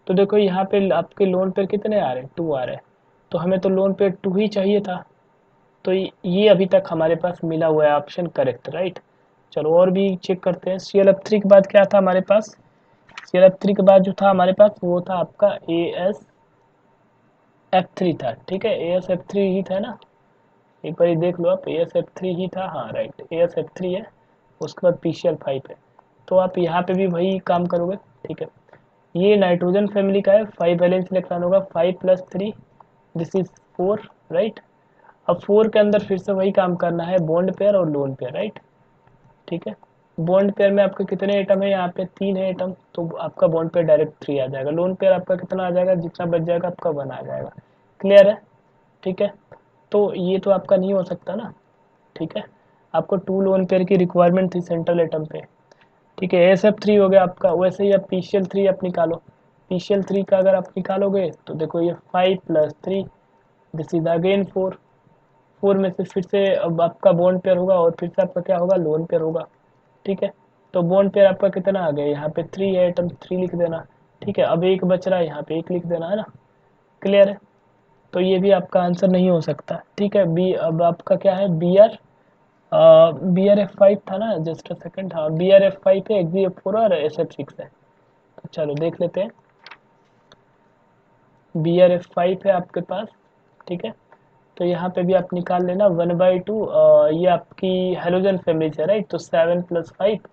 तो देखो यहाँ पे आपके लोन पेयर कितने आ रहे हैं, 2 आ रहे हैं, तो हमें तो लोन पेयर 2 ही चाहिए था। तो ये अभी तक हमारे पास मिला हुआ है ऑप्शन करेक्ट, राइट। चलो और भी चेक करते हैं। ClF3 के बाद क्या था हमारे पास, ClF3 के बाद जो था हमारे पास वो था आपका AsF3 था, ठीक है। AsF3 ही था ना, एक बार देख लो आप, AsF3 ही था, हाँ राइट, AsF3 है। उसके बाद PCl5 है, तो आप यहाँ पे भी वही काम करोगे, ठीक है। ये नाइट्रोजन फैमिली का है, 5 वैलेंस इलेक्ट्रॉन होगा, 5 + 3, दिस इज 4, राइट। अब 4 के अंदर फिर से वही काम करना है, बॉन्ड पेयर और लोन पेयर, राइट, ठीक है। बॉन्ड पेयर में आपके कितने एटम है, यहाँ पे 3 है एटम, तो आपका बॉन्ड पेयर डायरेक्ट 3 आ जाएगा। लोन पेयर आपका कितना आ जाएगा, जितना बच जाएगा आपका 1 आ जाएगा, क्लियर है, ठीक है। तो ये तो आपका नहीं हो सकता ना, ठीक है। आपको 2 लोन पेयर की रिक्वायरमेंट थी सेंट्रल एटम पे, ठीक है। AsF3 हो गया आपका, वैसे ही आप PCl3 आप निकालो। PCl3 का अगर आप निकालोगे तो देखो ये 5 + 3, दिस इज अगेन 4। 4 में से फिर से अब आपका बॉन्ड पेयर होगा, और फिर से आपका क्या होगा, लोन पेयर होगा, ठीक है। तो बॉन्ड पेयर आपका कितना आ गया, यहाँ पे 3 है एटम, 3 लिख देना, ठीक है। अब एक बच रहा है, यहाँ पे 1 लिख देना, है ना, क्लियर है। तो ये भी आपका आंसर नहीं हो सकता, ठीक है। बी अब आपका क्या है, BrF5 था ना, जस्ट अ सेकंड, हाँ BrF5 है, XeF4 और SF6 है। तो चलो देख लेते हैं, BrF5 है आपके पास, ठीक है। तो यहाँ पे भी आप निकाल लेना 1/2, ये आपकी हेलोजन फैमिली से, राइट। तो 7 + 5,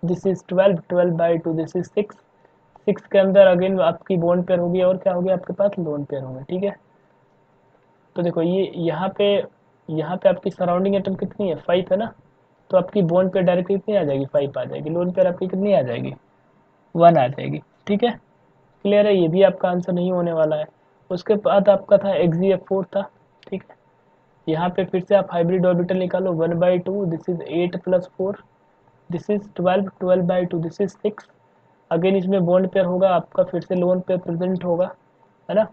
दिस इज 12, 12/2, दिस इज 6। 6 के अंदर अगेन आपकी बॉन्ड पेयर होगी, और क्या होगी आपके पास, लोन पेयर होंगे, ठीक है। तो देखो ये यहाँ पे आपकी सराउंडिंग एटम कितनी है, 5 है ना, तो आपकी बॉन्ड पेयर डायरेक्ट कितनी आ जाएगी, 5 आ जाएगी। लोन पेयर आपकी कितनी आ जाएगी, 1 आ जाएगी, ठीक है, क्लियर है। ये भी आपका आंसर नहीं होने वाला है। उसके बाद आपका था XeF4 था, ठीक है। यहाँ पे फिर से आप हाइब्रिड ऑर्बिटल निकालो, 1/2, this is 8 + 4, this is 12, 12/2 this is 6। Again इसमें बॉन्ड पेयर होगा आपका, फिर से लोन पेयर प्रेजेंट होगा, है ना।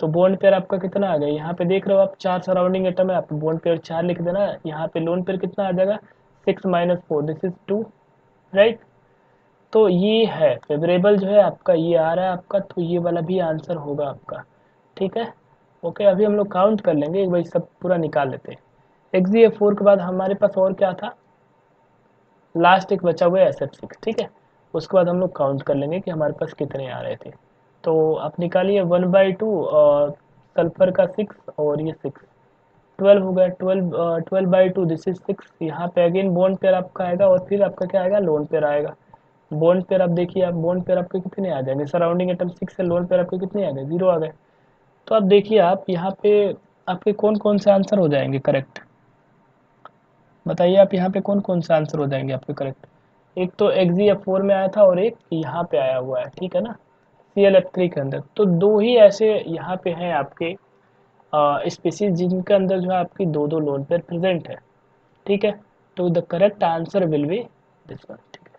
तो बॉन्ड पेयर आपका कितना आ गया, यहाँ पे देख रहे हो आप 4 सराउंडिंग एटम है, आप बॉन्ड पेयर 4 लिख देना। यहाँ पे लोन पेयर कितना आ जाएगा 6 - 4 दिस इज 2, राइट। तो ये है फेवरेबल जो है आपका, ये आ रहा है आपका, तो ये वाला भी आंसर होगा आपका, ठीक है। ओके, अभी हम लोग काउंट कर लेंगे, एक बार सब पूरा निकाल लेते हैं। XgF4 के बाद हमारे पास और क्या था, लास्ट एक बचा हुआ है SF6, ठीक है। उसके बाद हम लोग काउंट कर लेंगे कि हमारे पास कितने आ रहे थे। तो आप निकालिए 1/2 और सल्फर का 6 और ये 6, 12 हो गया। 12/2 दिस इज 6। यहाँ पे अगेन बॉन्ड पेयर आपका आएगा और फिर आपका क्या आएगा, लोन पेयर आएगा। बॉन्ड पेयर आप देखिए, आप बॉन्ड पेयर आपके कितने आ जाएंगे, सराउंडिंग एटम 6 है, लोन पेयर आपके कितने आ गए, 0 आ गए। तो आप देखिए आप यहाँ पे आपके कौन कौन से आंसर हो जाएंगे करेक्ट, बताइए आप यहाँ पे कौन कौन से आंसर हो जाएंगे आपके करेक्ट। एक तो XgF4 में आया था और एक यहाँ पे आया हुआ है, ठीक है ना, ClF3 के अंदर। तो दो ही ऐसे यहाँ पे हैं आपके स्पीसीज जिनके अंदर जो है आपकी दो दो लोन पेयर प्रेजेंट है, ठीक है। तो the correct answer will be this one, ठीक है।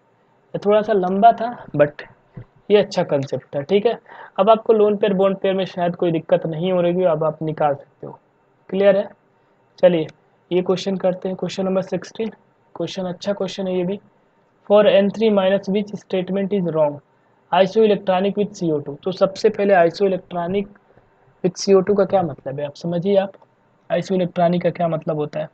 ये थोड़ा सा लंबा था बट ये अच्छा कंसेप्ट था, ठीक है। अब आपको लोन पेयर बॉन्ड पेयर में शायद कोई दिक्कत नहीं हो रही, अब आप निकाल सकते हो, क्लियर है। चलिए ये क्वेश्चन करते हैं, क्वेश्चन नंबर 16। क्वेश्चन अच्छा क्वेश्चन है ये भी। For N3 minus which statement is wrong, iso electronic with CO2। तो सबसे पहले आइसो इलेक्ट्रॉनिक विथ CO2 का क्या मतलब है, आप समझिए। आप आइसो इलेक्ट्रॉनिक का क्या मतलब होता है,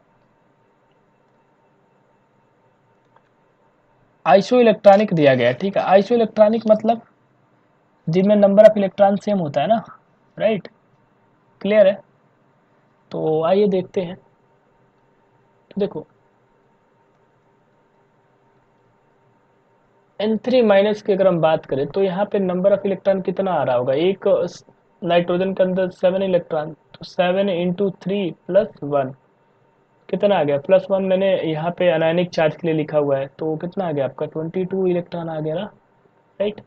आइसो इलेक्ट्रॉनिक दिया गया है, ठीक है। आइसो इलेक्ट्रॉनिक मतलब जिनमें नंबर ऑफ इलेक्ट्रॉन सेम होता है ना, राइट, क्लियर है। तो आइए देखते हैं। तो देखो N3 माइनस की अगर हम बात करें तो यहाँ पे नंबर ऑफ इलेक्ट्रॉन कितना आ रहा होगा, एक नाइट्रोजन के अंदर 7 इलेक्ट्रॉन, तो 7 × 3 + 1 कितना आ गया, +1। मैंने यहाँ पे अनायनिक चार्ज के लिए लिखा हुआ है, तो कितना आ गया आपका 22 इलेक्ट्रॉन आ गया ना, राइट।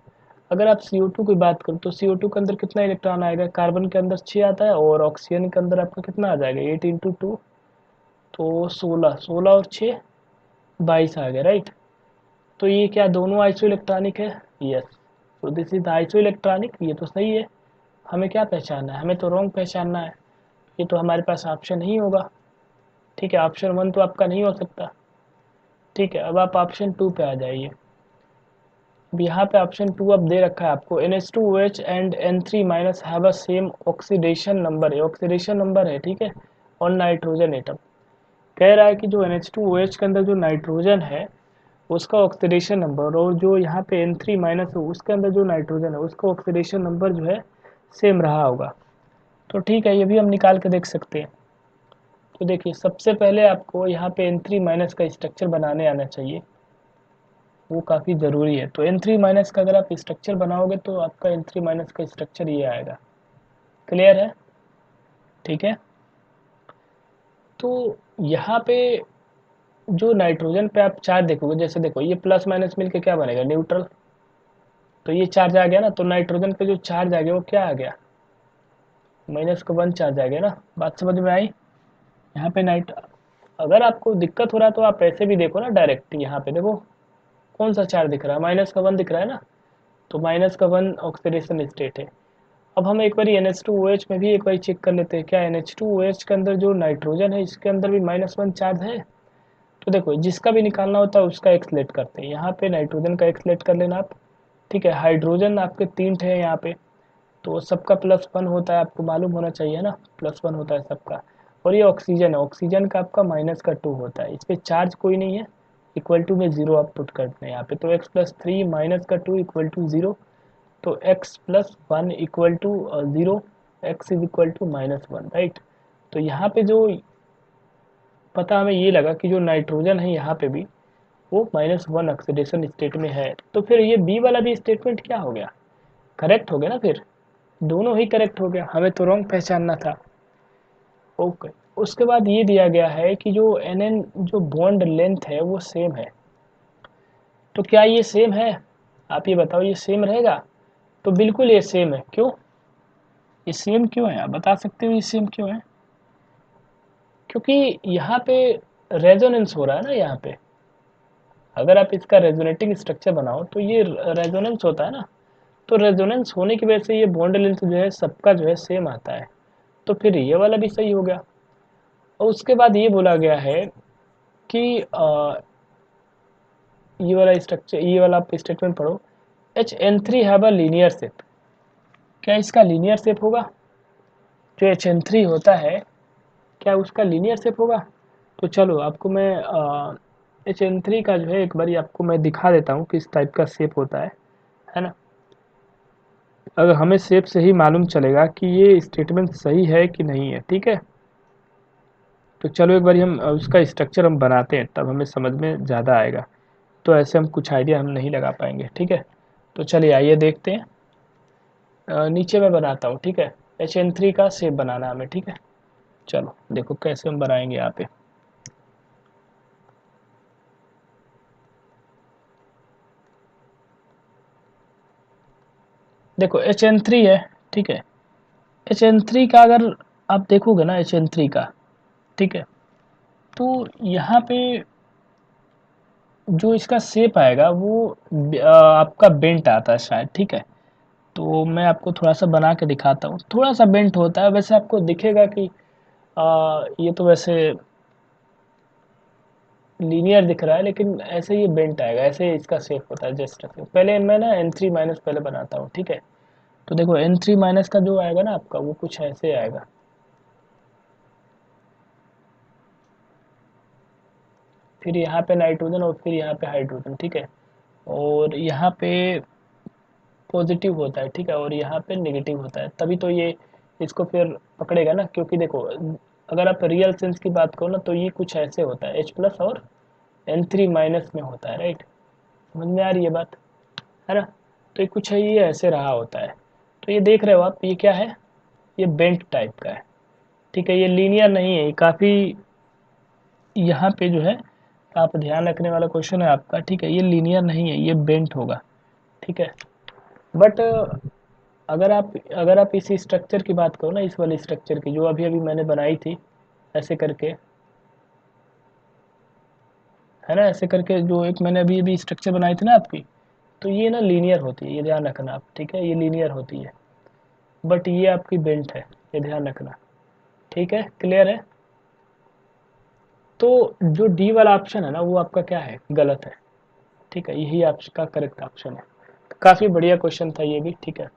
अगर आप CO2 की बात करो तो CO2 के अंदर कितना इलेक्ट्रॉन आएगा, कार्बन के अंदर 6 आता है और ऑक्सीजन के अंदर आपका कितना आ जाएगा 8 × 2, तो 16, 16 और 6 22 आ गया, राइट। तो ये क्या दोनों आइसो इलेक्ट्रॉनिक है, यस। तो दिस इज आइसो इलेक्ट्रॉनिक, ये तो सही है। हमें क्या पहचानना है, हमें तो रॉन्ग पहचानना है। ये तो हमारे पास ऑप्शन ही होगा, ठीक है। ऑप्शन 1 तो आपका नहीं हो सकता, ठीक है। अब आप ऑप्शन 2 पे आ जाइए। अब यहाँ पे ऑप्शन 2 अब दे रखा है आपको, NH2OH and N3 minus have a same oxidation number है, ऑक्सीडेशन नंबर है, ठीक है, और नाइट्रोजन एटम। कह रहा है कि जो NH2OH के अंदर जो नाइट्रोजन है उसका ऑक्सीडेशन नंबर, और जो यहाँ पे N3 माइनस है उसके अंदर जो नाइट्रोजन है उसका ऑक्सीडेशन नंबर जो है सेम रहा होगा। तो ठीक है, ये भी हम निकाल के देख सकते हैं। तो देखिए सबसे पहले आपको यहाँ पे N3 माइनस का स्ट्रक्चर बनाने आना चाहिए, वो काफ़ी ज़रूरी है। तो N3 माइनस का अगर आप स्ट्रक्चर बनाओगे तो आपका N3 माइनस का स्ट्रक्चर ये आएगा, क्लियर है, ठीक है। तो यहाँ पे जो नाइट्रोजन पे आप चार्ज देखोगे, जैसे देखो ये प्लस माइनस मिलके क्या बनेगा, न्यूट्रल। तो ये चार्ज आ गया ना, तो नाइट्रोजन पे जो चार्ज आ गया वो क्या आ गया, -1 चार्ज आ गया ना। बात समझ में आई। यहाँ पे नाइट अगर आपको दिक्कत हो रहा है तो आप ऐसे भी देखो ना, डायरेक्ट यहाँ पे देखो कौन सा चार्ज दिख रहा है, -1 दिख रहा है ना। तो -1 ऑक्सीडेशन स्टेट है। अब हम एक बार NH2OH में भी एक बार चेक कर लेते हैं, क्या NH2OH के अंदर जो नाइट्रोजन है इसके अंदर भी -1 चार्ज है। तो देखो जिसका भी निकालना होता है उसका एक सिलेक्ट करते हैं, यहाँ पे नाइट्रोजन का एक सिलेक्ट कर लेना आप, ठीक है। हाइड्रोजन आपके 3 थे यहाँ पे, तो सबका +1 होता है, आपको मालूम होना चाहिए ना, +1 होता है सबका। और ये ऑक्सीजन है, ऑक्सीजन का आपका -2 होता है, इस पर चार्ज कोई नहीं है, इक्वल टू में 0 आप पुट करते हैं यहाँ पे। तो x+3 -2 = 0, तो x+1 = 0, x is equal to -1, right. तो यहाँ पे जो पता हमें ये लगा कि जो नाइट्रोजन है यहाँ पे भी वो -1 ऑक्सीडेशन स्टेट में है। तो फिर ये बी वाला भी स्टेटमेंट क्या हो गया, करेक्ट हो गया ना, फिर दोनों ही करेक्ट हो गया, हमें तो रॉन्ग पहचानना था। ओके, उसके बाद ये दिया गया है कि जो NN जो बॉन्ड लेंथ है वो सेम है। तो क्या ये सेम है, आप ये बताओ, ये सेम रहेगा। तो बिल्कुल ये सेम है, क्यों, ये सेम क्यों है, आप बता सकते हो ये सेम क्यों है। क्योंकि यहाँ पे रेजोनेंस हो रहा है ना, यहाँ पे अगर आप इसका रेजोनेटिंग स्ट्रक्चर बनाओ तो ये रेजोनेंस होता है ना, तो रेजोनेंस होने की वजह से ये बॉन्ड लेंथ जो है सबका जो है सेम आता है, तो फिर ये वाला भी सही हो गया। और उसके बाद ये बोला गया है कि ये वाला स्ट्रक्चर, ये वाला आप स्टेटमेंट पढ़ो, HN3 have a linear shape. क्या इसका लीनियर शेप होगा? जो HN3 होता है क्या उसका लीनियर शेप होगा? तो चलो आपको मैं HN3 का जो है एक बार आपको मैं दिखा देता हूँ किस टाइप का शेप होता है ना। अगर हमें शेप से ही मालूम चलेगा कि ये स्टेटमेंट सही है कि नहीं है, ठीक है। तो चलो एक बार हम उसका स्ट्रक्चर हम बनाते हैं, तब हमें समझ में ज़्यादा आएगा। तो ऐसे हम कुछ आइडिया हम नहीं लगा पाएंगे, ठीक है। तो चलिए आइए देखते हैं। नीचे मैं बनाता हूँ, ठीक है। HN3 का शेप बनाना हमें, ठीक है। चलो देखो कैसे हम बनाएंगे यहाँ पे। देखो HN3 है, ठीक है। HN3 का अगर आप देखोगे ना, HN3 का, ठीक है, तो यहाँ पे जो इसका शेप आएगा वो आपका बेंट आता है शायद, ठीक है। तो मैं आपको थोड़ा सा बना के दिखाता हूँ, थोड़ा सा बेंट होता है, वैसे आपको दिखेगा कि ये तो वैसे लीनियर दिख रहा है, लेकिन ऐसे ये बेंट आएगा, ऐसे इसका शेप होता है जस्ट। पहले मैं ना N3 माइनस पहले बनाता हूँ, ठीक है। तो देखो N3 माइनस का जो आएगा ना आपका, वो कुछ ऐसे आएगा। फिर यहाँ पे नाइट्रोजन और फिर यहाँ पे हाइड्रोजन, ठीक है। और यहाँ पे पॉजिटिव होता है, ठीक है, और यहाँ पे नेगेटिव होता है, तभी तो ये इसको फिर पकड़ेगा ना। क्योंकि देखो अगर आप रियल सेंस की बात करो ना, तो ये कुछ ऐसे होता है, H प्लस और N3 माइनस में होता है, राइट। समझ में आ रही है बात, है ना। तो ये कुछ है, ये ऐसे रहा होता है। तो ये देख रहे हो आप, ये क्या है, ये बेंट टाइप का है, ठीक है। ये लीनियर नहीं है, ये काफ़ी यहाँ पे जो है आप ध्यान रखने वाला क्वेश्चन है आपका, ठीक है। ये लीनियर नहीं है, ये बेंट होगा, ठीक है। बट अगर आप इसी स्ट्रक्चर की बात करो ना, इस वाले स्ट्रक्चर की जो अभी अभी मैंने बनाई थी ऐसे करके, है ना, ऐसे करके जो एक मैंने अभी अभी स्ट्रक्चर बनाई थी ना आपकी, तो ये ना लीनियर होती है, ये ध्यान रखना आप, ठीक है। ये लीनियर होती है, बट ये आपकी बेंट है, ये ध्यान रखना, ठीक है। क्लियर है। तो जो डी वाला ऑप्शन है ना, वो आपका क्या है, गलत है, ठीक है। यही आपका करेक्ट ऑप्शन है। काफ़ी बढ़िया क्वेश्चन था ये भी, ठीक है।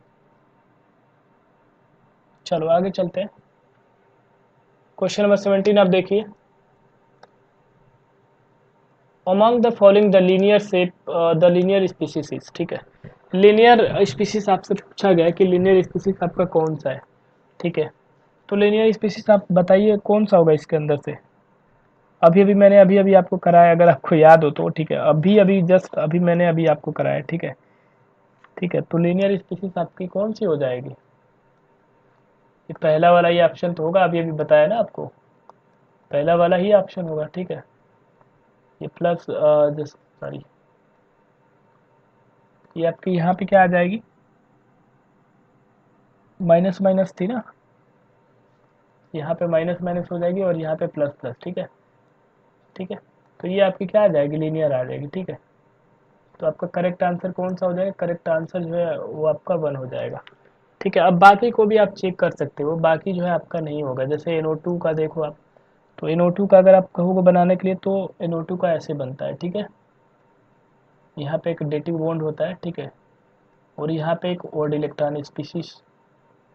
चलो आगे चलते हैं। क्वेश्चन नंबर 17 आप देखिए, among the following the linear shape the linear species, ठीक है। लीनियर स्पीसीज आपसे पूछा गया है कि लीनियर स्पीसीज आपका कौन सा है, ठीक है। तो लीनियर स्पीसीज आप बताइए कौन सा होगा इसके अंदर से। अभी अभी आपको कराया, अगर आपको याद हो तो, ठीक है। अभी अभी जस्ट अभी मैंने अभी आपको कराया, ठीक है। ठीक है, तो लीनियर स्पीसीज आपकी कौन सी हो जाएगी? ये पहला वाला ही ऑप्शन तो होगा, अभी अभी बताया ना आपको, पहला वाला ही ऑप्शन होगा, ठीक है। ये प्लस जस्ट सॉरी, ये आपकी यहाँ पे क्या आ जाएगी, माइनस माइनस थी ना, यहाँ पे माइनस माइनस हो जाएगी और यहाँ पे प्लस प्लस, ठीक है। ठीक है, तो ये आपकी क्या आ जाएगी, लीनियर आ जाएगी, ठीक है। तो आपका करेक्ट आंसर कौन सा हो जाएगा, करेक्ट आंसर जो है वो आपका 1 हो जाएगा, ठीक है। अब बाकी को भी आप चेक कर सकते हो, बाकी जो है आपका नहीं होगा। जैसे NO2 का देखो आप, तो NO2 का अगर आप कहोगे बनाने के लिए, तो NO2 का ऐसे बनता है, ठीक है। यहाँ पे एक डेटिव बॉन्ड होता है, ठीक है, और यहाँ पे एक ओड इलेक्ट्रॉन स्पीसीज,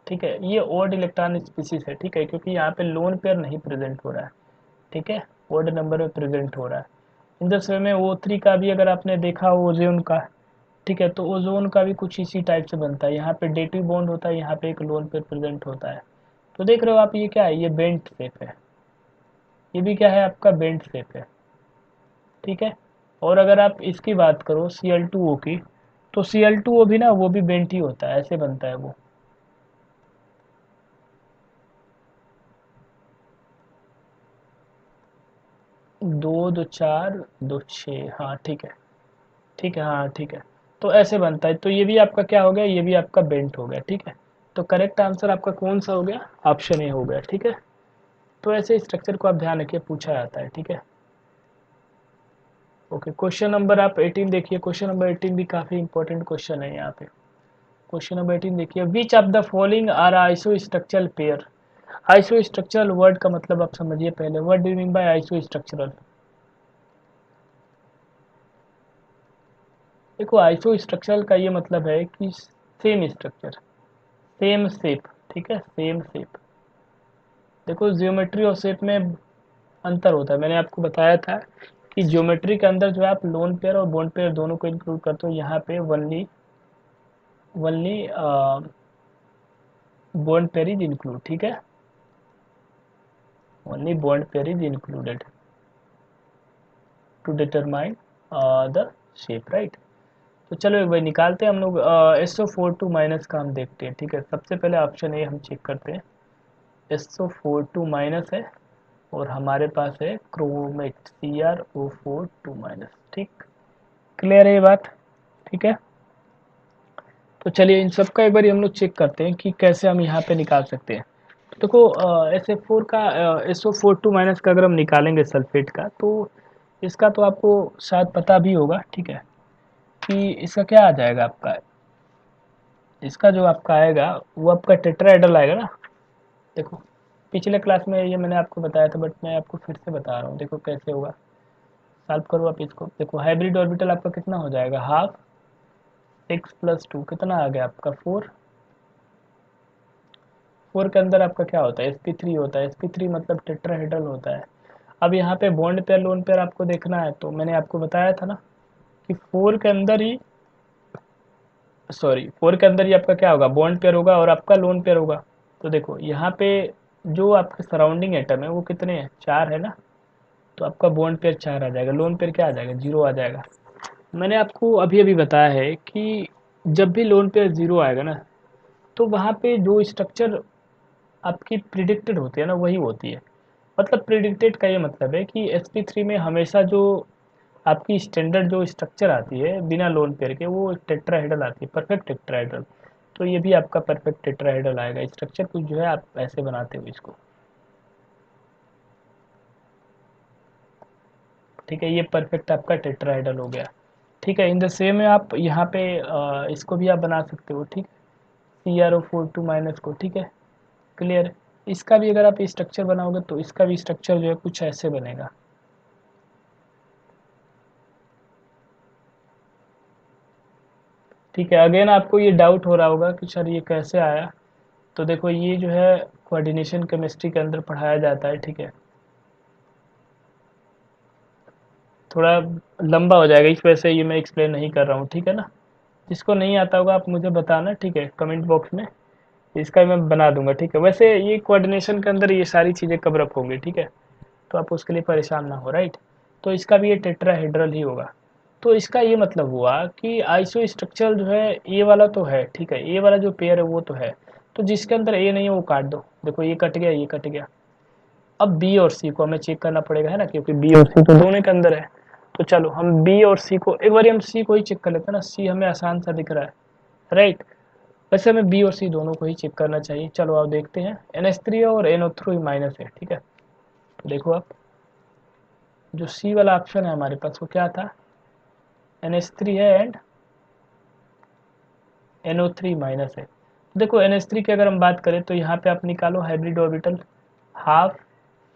ठीक है। ये ओड इलेक्ट्रॉन स्पीसीज है, ठीक है, क्योंकि यहाँ पे लोन पेयर नहीं प्रेजेंट हो रहा है, ठीक है, ओड नंबर में प्रेजेंट हो रहा है। इन द सेम में O3 का भी अगर आपने देखा हो, ओजोन का, ठीक है, तो ओजोन का भी कुछ इसी टाइप से बनता है। यहाँ पे डेटिव बॉन्ड होता है, यहाँ पे एक लोन पेयर प्रेजेंट होता है। तो देख रहे हो आप, ये क्या है, ये बेंट शेप है, ये भी क्या है आपका, बेंट शेप है, ठीक है। और अगर आप इसकी बात करो Cl2O की, तो Cl2O भी ना, वो भी बेंट ही होता है, ऐसे बनता है वो। दो दो चार दो छः, हाँ ठीक है, ठीक है, हाँ ठीक है। तो ऐसे बनता है, तो ये भी आपका क्या हो गया, ये भी आपका बेंट हो गया, ठीक है। तो करेक्ट आंसर आपका कौन सा हो गया, ऑप्शन ए हो गया, ठीक है। तो ऐसे स्ट्रक्चर को आप ध्यान रखिए, पूछा जाता है, ठीक है। ओके, क्वेश्चन नंबर आप 18 देखिए। क्वेश्चन नंबर 18 भी काफ़ी इंपॉर्टेंट क्वेश्चन है यहाँ पे। क्वेश्चन नंबर 18 देखिए, which of the following are isostructural pair. Isostructural word का मतलब आप समझिए पहले, what do you mean by isostructural. देखो आइसो स्ट्रक्चरल का ये मतलब है कि सेम स्ट्रक्चर, सेम शेप, ठीक है, सेम शेप। देखो ज्योमेट्री और शेप में अंतर होता है, मैंने आपको बताया था कि ज्योमेट्री के अंदर जो है आप लोन पेयर और बॉन्ड पेयर दोनों को इंक्लूड करते हो। यहाँ पे only only bond pair is include, ठीक है, only bond pair is included to determine the shape, right. तो चलो एक बार निकालते हैं हम लोग। SO42 माइनस का हम देखते हैं, ठीक है। सबसे पहले ऑप्शन ए हम चेक करते हैं। SO42 माइनस है और हमारे पास है क्रोमेट CrO42 माइनस, ठीक। क्लियर है ये बात, ठीक है। तो चलिए इन सब का एक बार हम लोग चेक करते हैं कि कैसे हम यहाँ पे निकाल सकते हैं। तो देखो SF4 का SO42 माइनस का अगर हम निकालेंगे सल्फेट का, तो इसका तो आपको शायद पता भी होगा, ठीक है, कि इसका क्या आ जाएगा आपका। इसका जो आपका आएगा वो आपका टेट्राहेड्रल आएगा ना। देखो पिछले क्लास में ये मैंने आपको बताया था, बट मैं आपको फिर से बता रहा हूँ। देखो कैसे होगा, सॉल्व करो आप इसको। देखो हाइब्रिड ऑर्बिटल आपका कितना हो जाएगा, हाफ 6 + 2 कितना आ गया आपका 4। 4 के अंदर आपका क्या होता है, sp3 होता है। sp3 मतलब टेट्राहेड्रल होता है। अब यहाँ पे बॉन्ड पेयर लोन पेयर आपको देखना है, तो मैंने आपको बताया था ना कि 4 के अंदर ही, सॉरी 4 के अंदर ही आपका क्या होगा, बॉन्ड पेयर होगा और आपका लोन पेयर होगा। तो देखो यहाँ पे जो आपके सराउंडिंग एटम है वो कितने हैं, 4 है ना। तो आपका बॉन्ड पेयर 4 आ जाएगा, लोन पेयर क्या आ जाएगा, 0 आ जाएगा। मैंने आपको अभी अभी बताया है कि जब भी लोन पेयर 0 आएगा ना, तो वहाँ पे जो स्ट्रक्चर आपकी प्रिडिक्टेड होती है ना वही होती है। मतलब प्रिडिक्टेड का ये मतलब है कि sp3 में हमेशा जो आपकी स्टैंडर्ड जो स्ट्रक्चर आती है बिना लोन पेयर के, वो टेट्राहेड्रल आती है, परफेक्ट टेट्राहेड्रल। तो ये भी आपका परफेक्ट टेट्राहेड्रल आएगा स्ट्रक्चर, कुछ जो है आप ऐसे बनाते हो इसको, ठीक है। ये परफेक्ट आपका टेट्राहेड्रल हो गया, ठीक है। इन द सेम में आप यहाँ पे इसको भी आप बना सकते हो, ठीक है, CrO42 माइनस को, ठीक है। क्लियर। इसका भी अगर आप स्ट्रक्चर बनाओगे तो इसका भी स्ट्रक्चर जो है कुछ ऐसे बनेगा, ठीक है। अगेन आपको ये डाउट हो रहा होगा कि सर ये कैसे आया। तो देखो ये जो है कोऑर्डिनेशन केमिस्ट्री के अंदर पढ़ाया जाता है, ठीक है। थोड़ा लंबा हो जाएगा, इस वजह से ये मैं एक्सप्लेन नहीं कर रहा हूँ, ठीक है ना। जिसको नहीं आता होगा आप मुझे बताना, ठीक है, कमेंट बॉक्स में। इसका मैं बना दूंगा, ठीक है। वैसे ये कोऑर्डिनेशन के अंदर ये सारी चीज़ें कवर अप होंगी, ठीक है। तो आप उसके लिए परेशान ना हो, राइट। तो इसका भी ये टेट्राहेड्रल ही होगा। तो इसका ये मतलब हुआ कि आइसो स्ट्रक्चर जो है ए वाला तो है, ठीक है, ए वाला जो पेयर है वो तो है। तो जिसके अंदर ए नहीं है वो काट दो। देखो ये कट गया, ये कट गया। अब बी और सी को हमें चेक करना पड़ेगा, है ना, क्योंकि बी और सी तो दोनों के अंदर है। तो चलो हम बी और सी को एक बार हम सी को ही चेक कर लेते हैं ना, सी हमें आसान सा दिख रहा है, राइट। वैसे हमें बी और सी दोनों को ही चेक करना चाहिए। चलो आप देखते हैं, NH3 और NO3 माइनस है, ठीक है। तो देखो आप, जो सी वाला ऑप्शन है हमारे पास वो क्या था, NH3 है एंड NO3 माइनस है। देखो NH3 की अगर हम बात करें तो यहाँ पे आप निकालो हाइब्रिड ऑर्बिटल, हाफ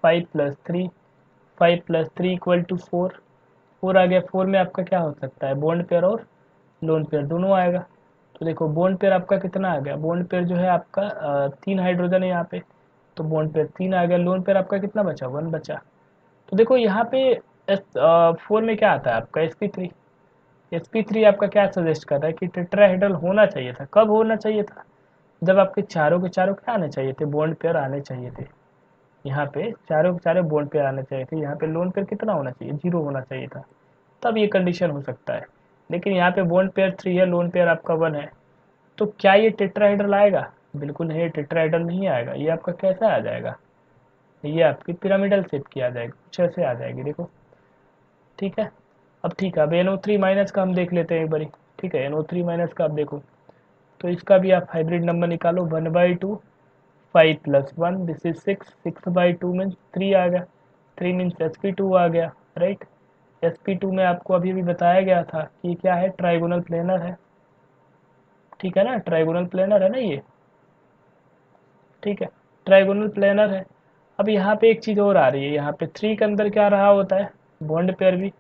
5 + 3, 5 + 3 = 4। 4 आ गया, 4 में आपका क्या हो सकता है, बॉन्ड पेयर और लोन पेयर दोनों आएगा। तो देखो बॉन्ड पेयर आपका कितना आ गया, बॉन्ड पेयर जो है आपका 3 हाइड्रोजन है यहाँ पे, तो बॉन्ड पेयर 3 आ गया। लोन पेयर आपका कितना बचा, 1 बचा। तो देखो यहाँ पे 4 में क्या आता है आपका sp3। sp3 आपका क्या सजेस्ट कर रहा है कि टेट्राहेड्रल होना चाहिए था। कब होना चाहिए था, जब आपके चारों के चारों क्या आने चाहिए थे, बॉन्ड पेयर आने चाहिए थे। यहाँ पे चारों के चारों बॉन्ड पेयर आने चाहिए थे। यहाँ पे लोन पेयर कितना होना चाहिए, 0 होना चाहिए था, तब ये कंडीशन हो सकता है। लेकिन यहाँ पे बॉन्ड पेयर 3 है, लोन पेयर आपका 1 है। तो क्या ये टेट्राहेड्रल आएगा, बिल्कुल नहीं, ये टेट्राहेड्रल नहीं आएगा। ये आपका कैसा आ जाएगा, ये आपकी पिरामिडल शेप की आ जाएगी, कुछ ऐसे आ जाएगी, देखो, ठीक है। अब ठीक है, अब NO3 माइनस का हम देख लेते हैं एक बारी, ठीक है। NO3 माइनस का आप देखो, तो इसका भी आप हाइब्रिड नंबर निकालो, 1/2, 5 + 1, दिस इज 6, 6/2 मीन्स 3 आ गया, 3 मीन्स sp2 आ गया, राइट। sp2 में आपको अभी भी बताया गया था कि क्या है, ट्राइगोनल प्लेनर है, ठीक है ना, ट्राइगोनल प्लेनर है ना ये, ठीक है, ट्राइगोनल प्लेनर है। अब यहाँ पे एक चीज़ और आ रही है, यहाँ पे 3 के अंदर क्या रहा होता है, बॉन्ड पेयर भी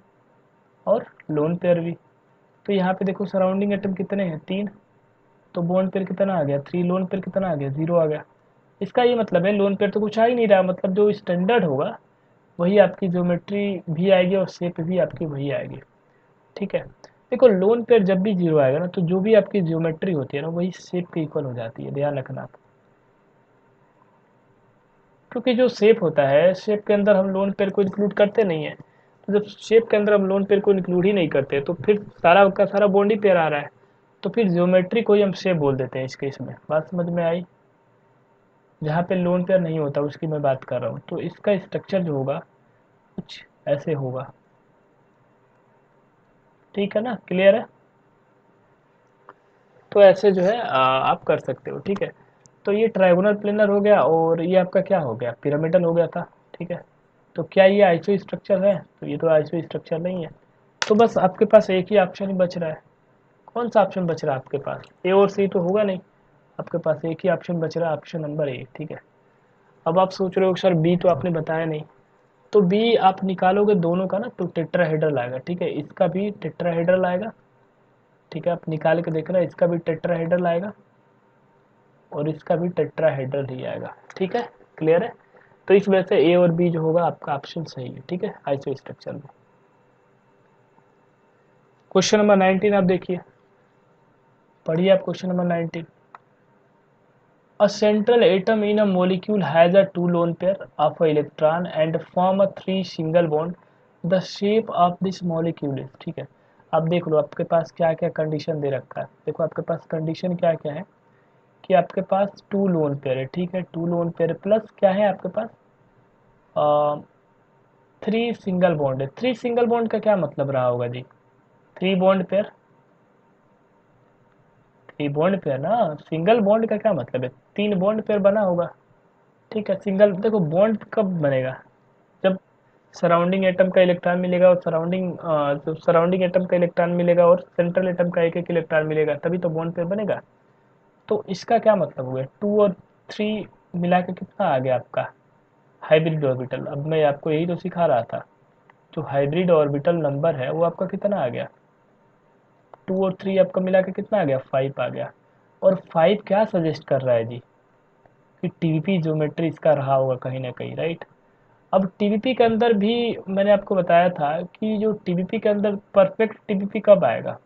और लोन पेयर भी। तो यहाँ पे देखो सराउंडिंग एटम कितने हैं, 3, तो बॉन्ड पेयर कितना आ गया 3, लोन पेयर कितना आ गया 0 आ गया। इसका ये मतलब है लोन पेयर तो कुछ आ ही नहीं रहा, मतलब जो स्टैंडर्ड होगा वही आपकी ज्योमेट्री भी आएगी और शेप भी आपकी वही आएगी, ठीक है। देखो लोन पेयर जब भी 0 आएगा ना, तो जो भी आपकी ज्योमेट्री होती है ना वही शेप के इक्वल हो जाती है, ध्यान रखना आप। क्योंकि जो शेप होता है, शेप के अंदर हम लोन पेयर को इंक्लूड करते नहीं है, तो जब शेप के अंदर हम लोन पेयर को इंक्लूड ही नहीं करते तो फिर सारा का सारा बॉन्ड ही पेयर आ रहा है, तो फिर ज्योमेट्री को ही हम शेप बोल देते हैं इस केस में। बात समझ में आई? जहाँ पे लोन पेयर नहीं होता उसकी मैं बात कर रहा हूँ। तो इसका स्ट्रक्चर जो होगा कुछ ऐसे होगा, ठीक है ना, क्लियर है? तो ऐसे जो है आप कर सकते हो, ठीक है। तो ये ट्रायगोनल प्लेनर हो गया और ये आपका क्या हो गया, पिरामिडल हो गया था, ठीक है। तो क्या ये आइसो स्ट्रक्चर है? तो ये तो आइसो स्ट्रक्चर नहीं है। तो बस आपके पास एक ही ऑप्शन ही बच रहा है। कौन सा ऑप्शन बच रहा है आपके पास? ए और सी तो होगा नहीं, आपके पास एक ही ऑप्शन बच रहा है, ऑप्शन नंबर ए, ठीक है। अब आप सोच रहे हो सर बी तो आपने बताया नहीं, तो बी आप निकालोगे दोनों का ना तो टेट्राहेड्रल आएगा, ठीक है, इसका भी टेट्राहेड्रल आएगा, ठीक है, आप निकाल के देखना, इसका भी टेट्राहेड्रल आएगा और इसका भी टेट्राहेड्रल ही आएगा, ठीक है, क्लियर है? तो इस वजह से ए और बी जो होगा आपका ऑप्शन सही है, ठीक है, आइसो स्ट्रक्चर में। क्वेश्चन नंबर 19 आप देखिए, पढ़िए आप question number 19। A central atom in a molecule has a two lone pair of electron and form a three single bond. The shape of this molecule is, ठीक है। अब देख लो आपके पास क्या क्या कंडीशन दे रखा है। देखो आपके पास कंडीशन क्या क्या है कि आपके पास टू लोन पेयर है, ठीक है, टू लोन पेयर प्लस क्या है आपके पास थ्री सिंगल बॉन्ड है। थ्री सिंगल बॉन्ड का क्या मतलब रहा होगा जी? Three bond pair, three bond pair ना, सिंगल बॉन्ड का क्या मतलब है, तीन बॉन्ड पेयर बना होगा, ठीक है। सिंगल देखो बॉन्ड कब बनेगा, जब सराउंडिंग एटम का इलेक्ट्रॉन मिलेगा और सराउंडिंग एटम का इलेक्ट्रॉन मिलेगा और सेंट्रल एटम का एक एक इलेक्ट्रॉन मिलेगा, तभी तो बॉन्ड पेयर बनेगा। तो इसका क्या मतलब हो गया, टू और थ्री मिला के कितना आ गया आपका हाइब्रिड ऑर्बिटल। अब मैं आपको यही तो सिखा रहा था, जो हाइब्रिड ऑर्बिटल नंबर है वो आपका कितना आ गया, टू और थ्री आपका मिला के कितना आ गया, 5 आ गया। और 5 क्या सजेस्ट कर रहा है जी, कि टीवीपी ज्योमेट्री इसका रहा होगा कहीं ना कहीं, राइट। अब टीवीपी के अंदर भी मैंने आपको बताया था कि जो टीवीपी के अंदर परफेक्ट टीवीपी कब आएगा,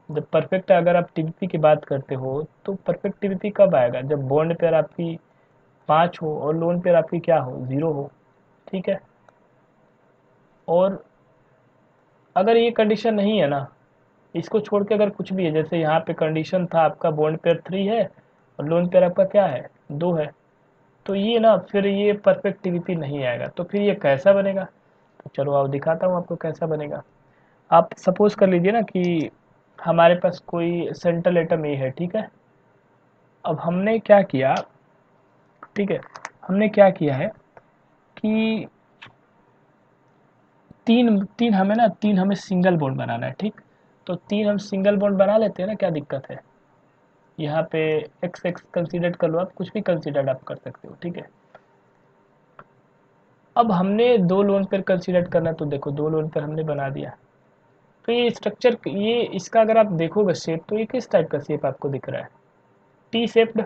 जब परफेक्ट अगर आप टीवीपी की बात करते हो तो परफेक्ट टीवीपी कब आएगा, जब बॉन्ड पेयर आपकी 5 हो और लोन पेयर आपकी क्या हो, 0 हो, ठीक है। और अगर ये कंडीशन नहीं है ना, इसको छोड़ के अगर कुछ भी है, जैसे यहाँ पे कंडीशन था आपका बॉन्ड पेयर 3 है और लोन पेयर आपका क्या है, 2 है, तो ये ना फिर ये परफेक्ट टीवीपी नहीं आएगा। तो फिर ये कैसा बनेगा, तो चलो आप दिखाता हूँ आपको कैसा बनेगा। आप सपोज कर लीजिए ना कि हमारे पास कोई सेंट्रल एटम ए है, ठीक है। अब हमने क्या किया, ठीक है, हमने क्या किया है कि तीन तीन हमें ना, तीन हमें सिंगल बॉन्ड बनाना है, ठीक। तो तीन हम सिंगल बॉन्ड बना लेते हैं ना, क्या दिक्कत है। यहाँ पे एक्स एक्स कंसीडर कर लो, आप कुछ भी कंसीडर आप कर सकते हो, ठीक है। अब हमने दो लोन पेयर कंसीडर करना, तो देखो दो लोन पेयर हमने बना दिया। तो ये स्ट्रक्चर, ये इसका अगर आप देखोगे शेप, तो ये किस टाइप का शेप आपको दिख रहा है, टी शेप्ड,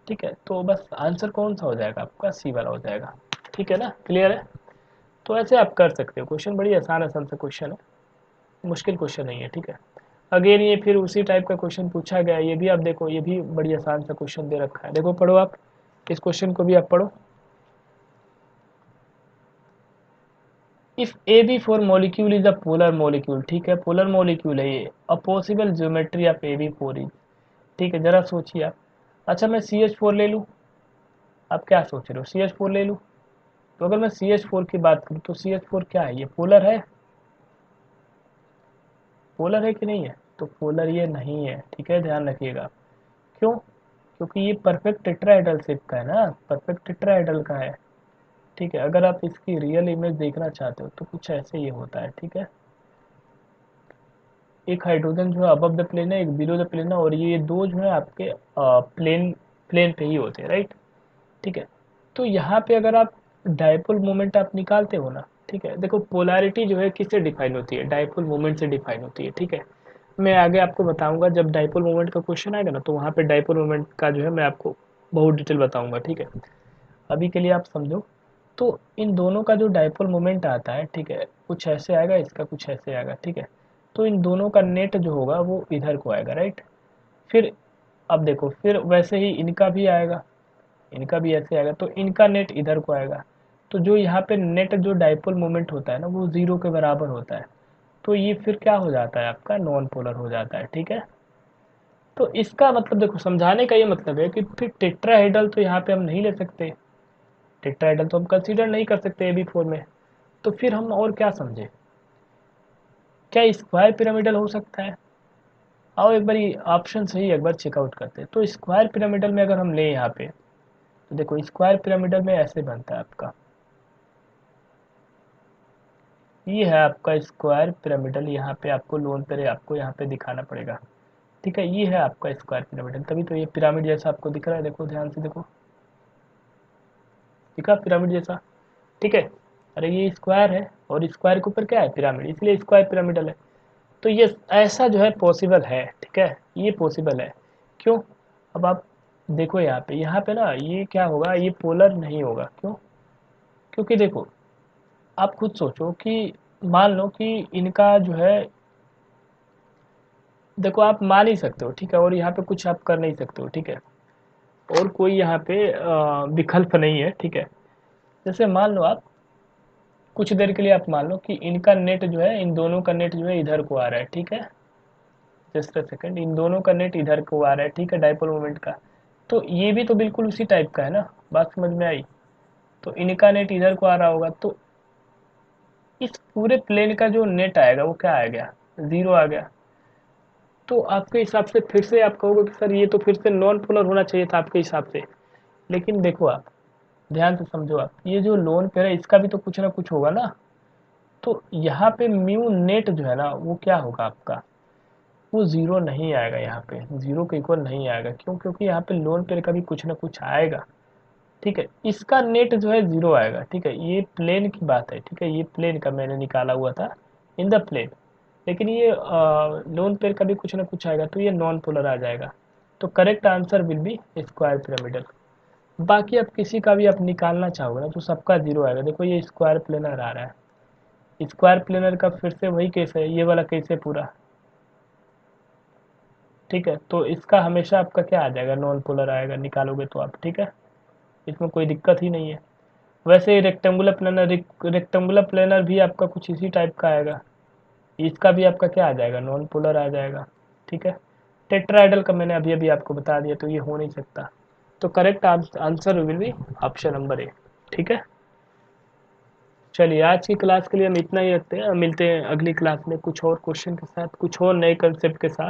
ठीक है। तो बस आंसर कौन सा हो जाएगा आपका, सी वाला हो जाएगा, ठीक है ना, क्लियर है? तो ऐसे आप कर सकते हो, क्वेश्चन बड़ी आसान आसान सा क्वेश्चन है, मुश्किल क्वेश्चन नहीं है, ठीक है। अगेन ये फिर उसी टाइप का क्वेश्चन पूछा गया है, ये भी आप देखो, ये भी बड़ी आसान सा क्वेश्चन दे रखा है, देखो पढ़ो आप, इस क्वेश्चन को भी आप पढ़ो। If A B four molecule is a polar molecule, ठीक है, पोलर मॉलिक्यूल है ये, a possible geometry of A B four is, ठीक है, जरा सोचिए आप। अच्छा मैं सी एच फोर ले लूँ, आप क्या सोच रहे हो, सी एच फोर ले लूँ? तो अगर मैं सी एच फोर की बात करूँ तो सी एच फोर क्या है, ये पोलर है, पोलर है कि नहीं है? तो पोलर ये नहीं है, ठीक है, ध्यान रखिएगा। क्यों? क्योंकि ये परफेक्ट टेट्राहेड्रल शेप का है ना, परफेक्ट टेट्राहेड्रल का है, ठीक है। अगर आप इसकी रियल इमेज देखना चाहते हो तो कुछ ऐसे ये होता है, ठीक है। एक हाइड्रोजन जो है अबव द प्लेन है, एक बिलो द प्लेन है, और ये दो जो है आपके प्लेन प्लेन पे ही होते हैं, राइट। ठीक है। तो यहाँ पे अगर आप डायपोल मोमेंट आप निकालते हो ना, ठीक है, देखो पोलैरिटी जो है किससे डिफाइन होती है, डायपोल मोमेंट से डिफाइन होती है, ठीक है। मैं आगे आपको बताऊंगा जब डायपोल मोमेंट का क्वेश्चन आएगा ना, तो वहाँ पे डायपोल मोमेंट का जो है मैं आपको बहुत डिटेल बताऊंगा, ठीक है। अभी के लिए आप समझो। तो इन दोनों का जो डायपोल मोमेंट आता है, ठीक है, कुछ ऐसे आएगा, इसका कुछ ऐसे आएगा, ठीक है। तो इन दोनों का नेट जो होगा वो इधर को आएगा, राइट। फिर अब देखो, फिर वैसे ही इनका भी आएगा, इनका भी ऐसे आएगा, तो इनका नेट इधर को आएगा। तो जो यहाँ पे नेट जो डायपोल मोमेंट होता है ना, वो जीरो के बराबर होता है। तो ये फिर क्या हो जाता है, आपका नॉन पोलर हो जाता है, ठीक है। तो इसका मतलब देखो, समझाने का ये मतलब है कि फिर टेट्राहेड्रल तो यहाँ पे हम नहीं ले सकते, टेट्राहेड्रल तो हम कंसीडर नहीं कर सकते AB4 में। तो फिर हम और क्या समझे, क्या स्क्वायर पिरामिडल हो सकता है। आओ एक बार ऑप्शन सही एक बार चेकआउट करते हैं। तो स्क्वायर पिरामिडल में अगर हम ले यहाँ पे, तो देखो स्क्वायर पिरामिडल में ऐसे बनता है आपका, ये है आपका स्क्वायर पिरामिडल। यहाँ पे आपको लोन पे आपको यहाँ पे दिखाना पड़ेगा, ठीक है। ये है आपका स्क्वायर पिरामिडल, तभी तो ये पिरामिड जैसा आपको दिख रहा है, देखो ध्यान से देखो, दिखा पिरामिड जैसा, ठीक है। अरे ये स्क्वायर है और स्क्वायर के ऊपर क्या है, पिरामिड, इसलिए स्क्वायर पिरामिडल है। तो ये ऐसा जो है पॉसिबल है, ठीक है, ये पॉसिबल है। क्यों, अब आप देखो यहाँ पे ना ये क्या होगा, ये पोलर नहीं होगा, क्यों, क्योंकि देखो आप खुद सोचो कि मान लो कि इनका जो है, देखो आप मान ही सकते हो, ठीक है, और यहाँ पे कुछ आप कर नहीं सकते हो, ठीक है, और कोई यहाँ पे विकल्प नहीं है, ठीक है। जैसे मान लो आप कुछ देर के लिए आप मान लो कि इनका नेट जो है, इन दोनों का नेट जो है इधर को आ रहा है, ठीक है। जस्ट अ सेकंड, इन दोनों का नेट इधर को आ रहा है, ठीक है, डायपोल मोमेंट का। तो ये भी तो बिल्कुल उसी टाइप का है ना, बात समझ में आई। तो इनका नेट इधर को आ रहा होगा, तो इस पूरे प्लेन का जो नेट आएगा वो क्या आ गया, जीरो आ गया। तो आपके हिसाब से फिर से आप कहोगे कि सर ये तो फिर से नॉन पोलर होना चाहिए था आपके हिसाब से। लेकिन देखो आप ध्यान से समझो, आप ये जो लोन पेयर है इसका भी तो कुछ ना कुछ होगा ना। तो यहाँ पे म्यू नेट जो है ना वो क्या होगा आपका, वो जीरो नहीं आएगा, यहाँ पे जीरो के इक्वल नहीं आएगा। क्यों, क्योंकि यहाँ पे लोन पेयर का भी कुछ ना कुछ आएगा, ठीक है। इसका नेट जो है जीरो आएगा, ठीक है। ये प्लेन की बात है, ठीक है, ये प्लेन का मैंने निकाला हुआ था, इन द प्लेन। लेकिन ये लोन पेयर का भी कुछ ना कुछ आएगा, तो ये नॉन पोलर आ जाएगा। तो correct answer will be square pyramidal. बाकी आप किसी का भी आप निकालना चाहोगे ना तो सबका जीरो आएगा। देखो ये स्क्वायर प्लेनर आ रहा है, स्क्वायर प्लेनर का फिर से वही केस है, ये वाला केस है पूरा, ठीक है। तो इसका हमेशा आपका क्या आ जाएगा, नॉन पोलर आएगा, निकालोगे तो आप, ठीक है, इसमें कोई दिक्कत ही नहीं है। वैसे ही रेक्टेंगुलर प्लेनर भी आपका कुछ इसी टाइप का आएगा, इसका भी आपका क्या आ जाएगा, नॉन पोलर आ जाएगा, ठीक है। टेट्राहेड्रल का मैंने अभी अभी आपको बता दिया, तो ये हो नहीं सकता। तो correct answer will be option number A, ठीक है। चलिए आज की क्लास के लिए हम इतना ही रखते हैं, मिलते हैं अगली क्लास में कुछ और क्वेश्चन के साथ, कुछ और नए कंसेप्ट के साथ।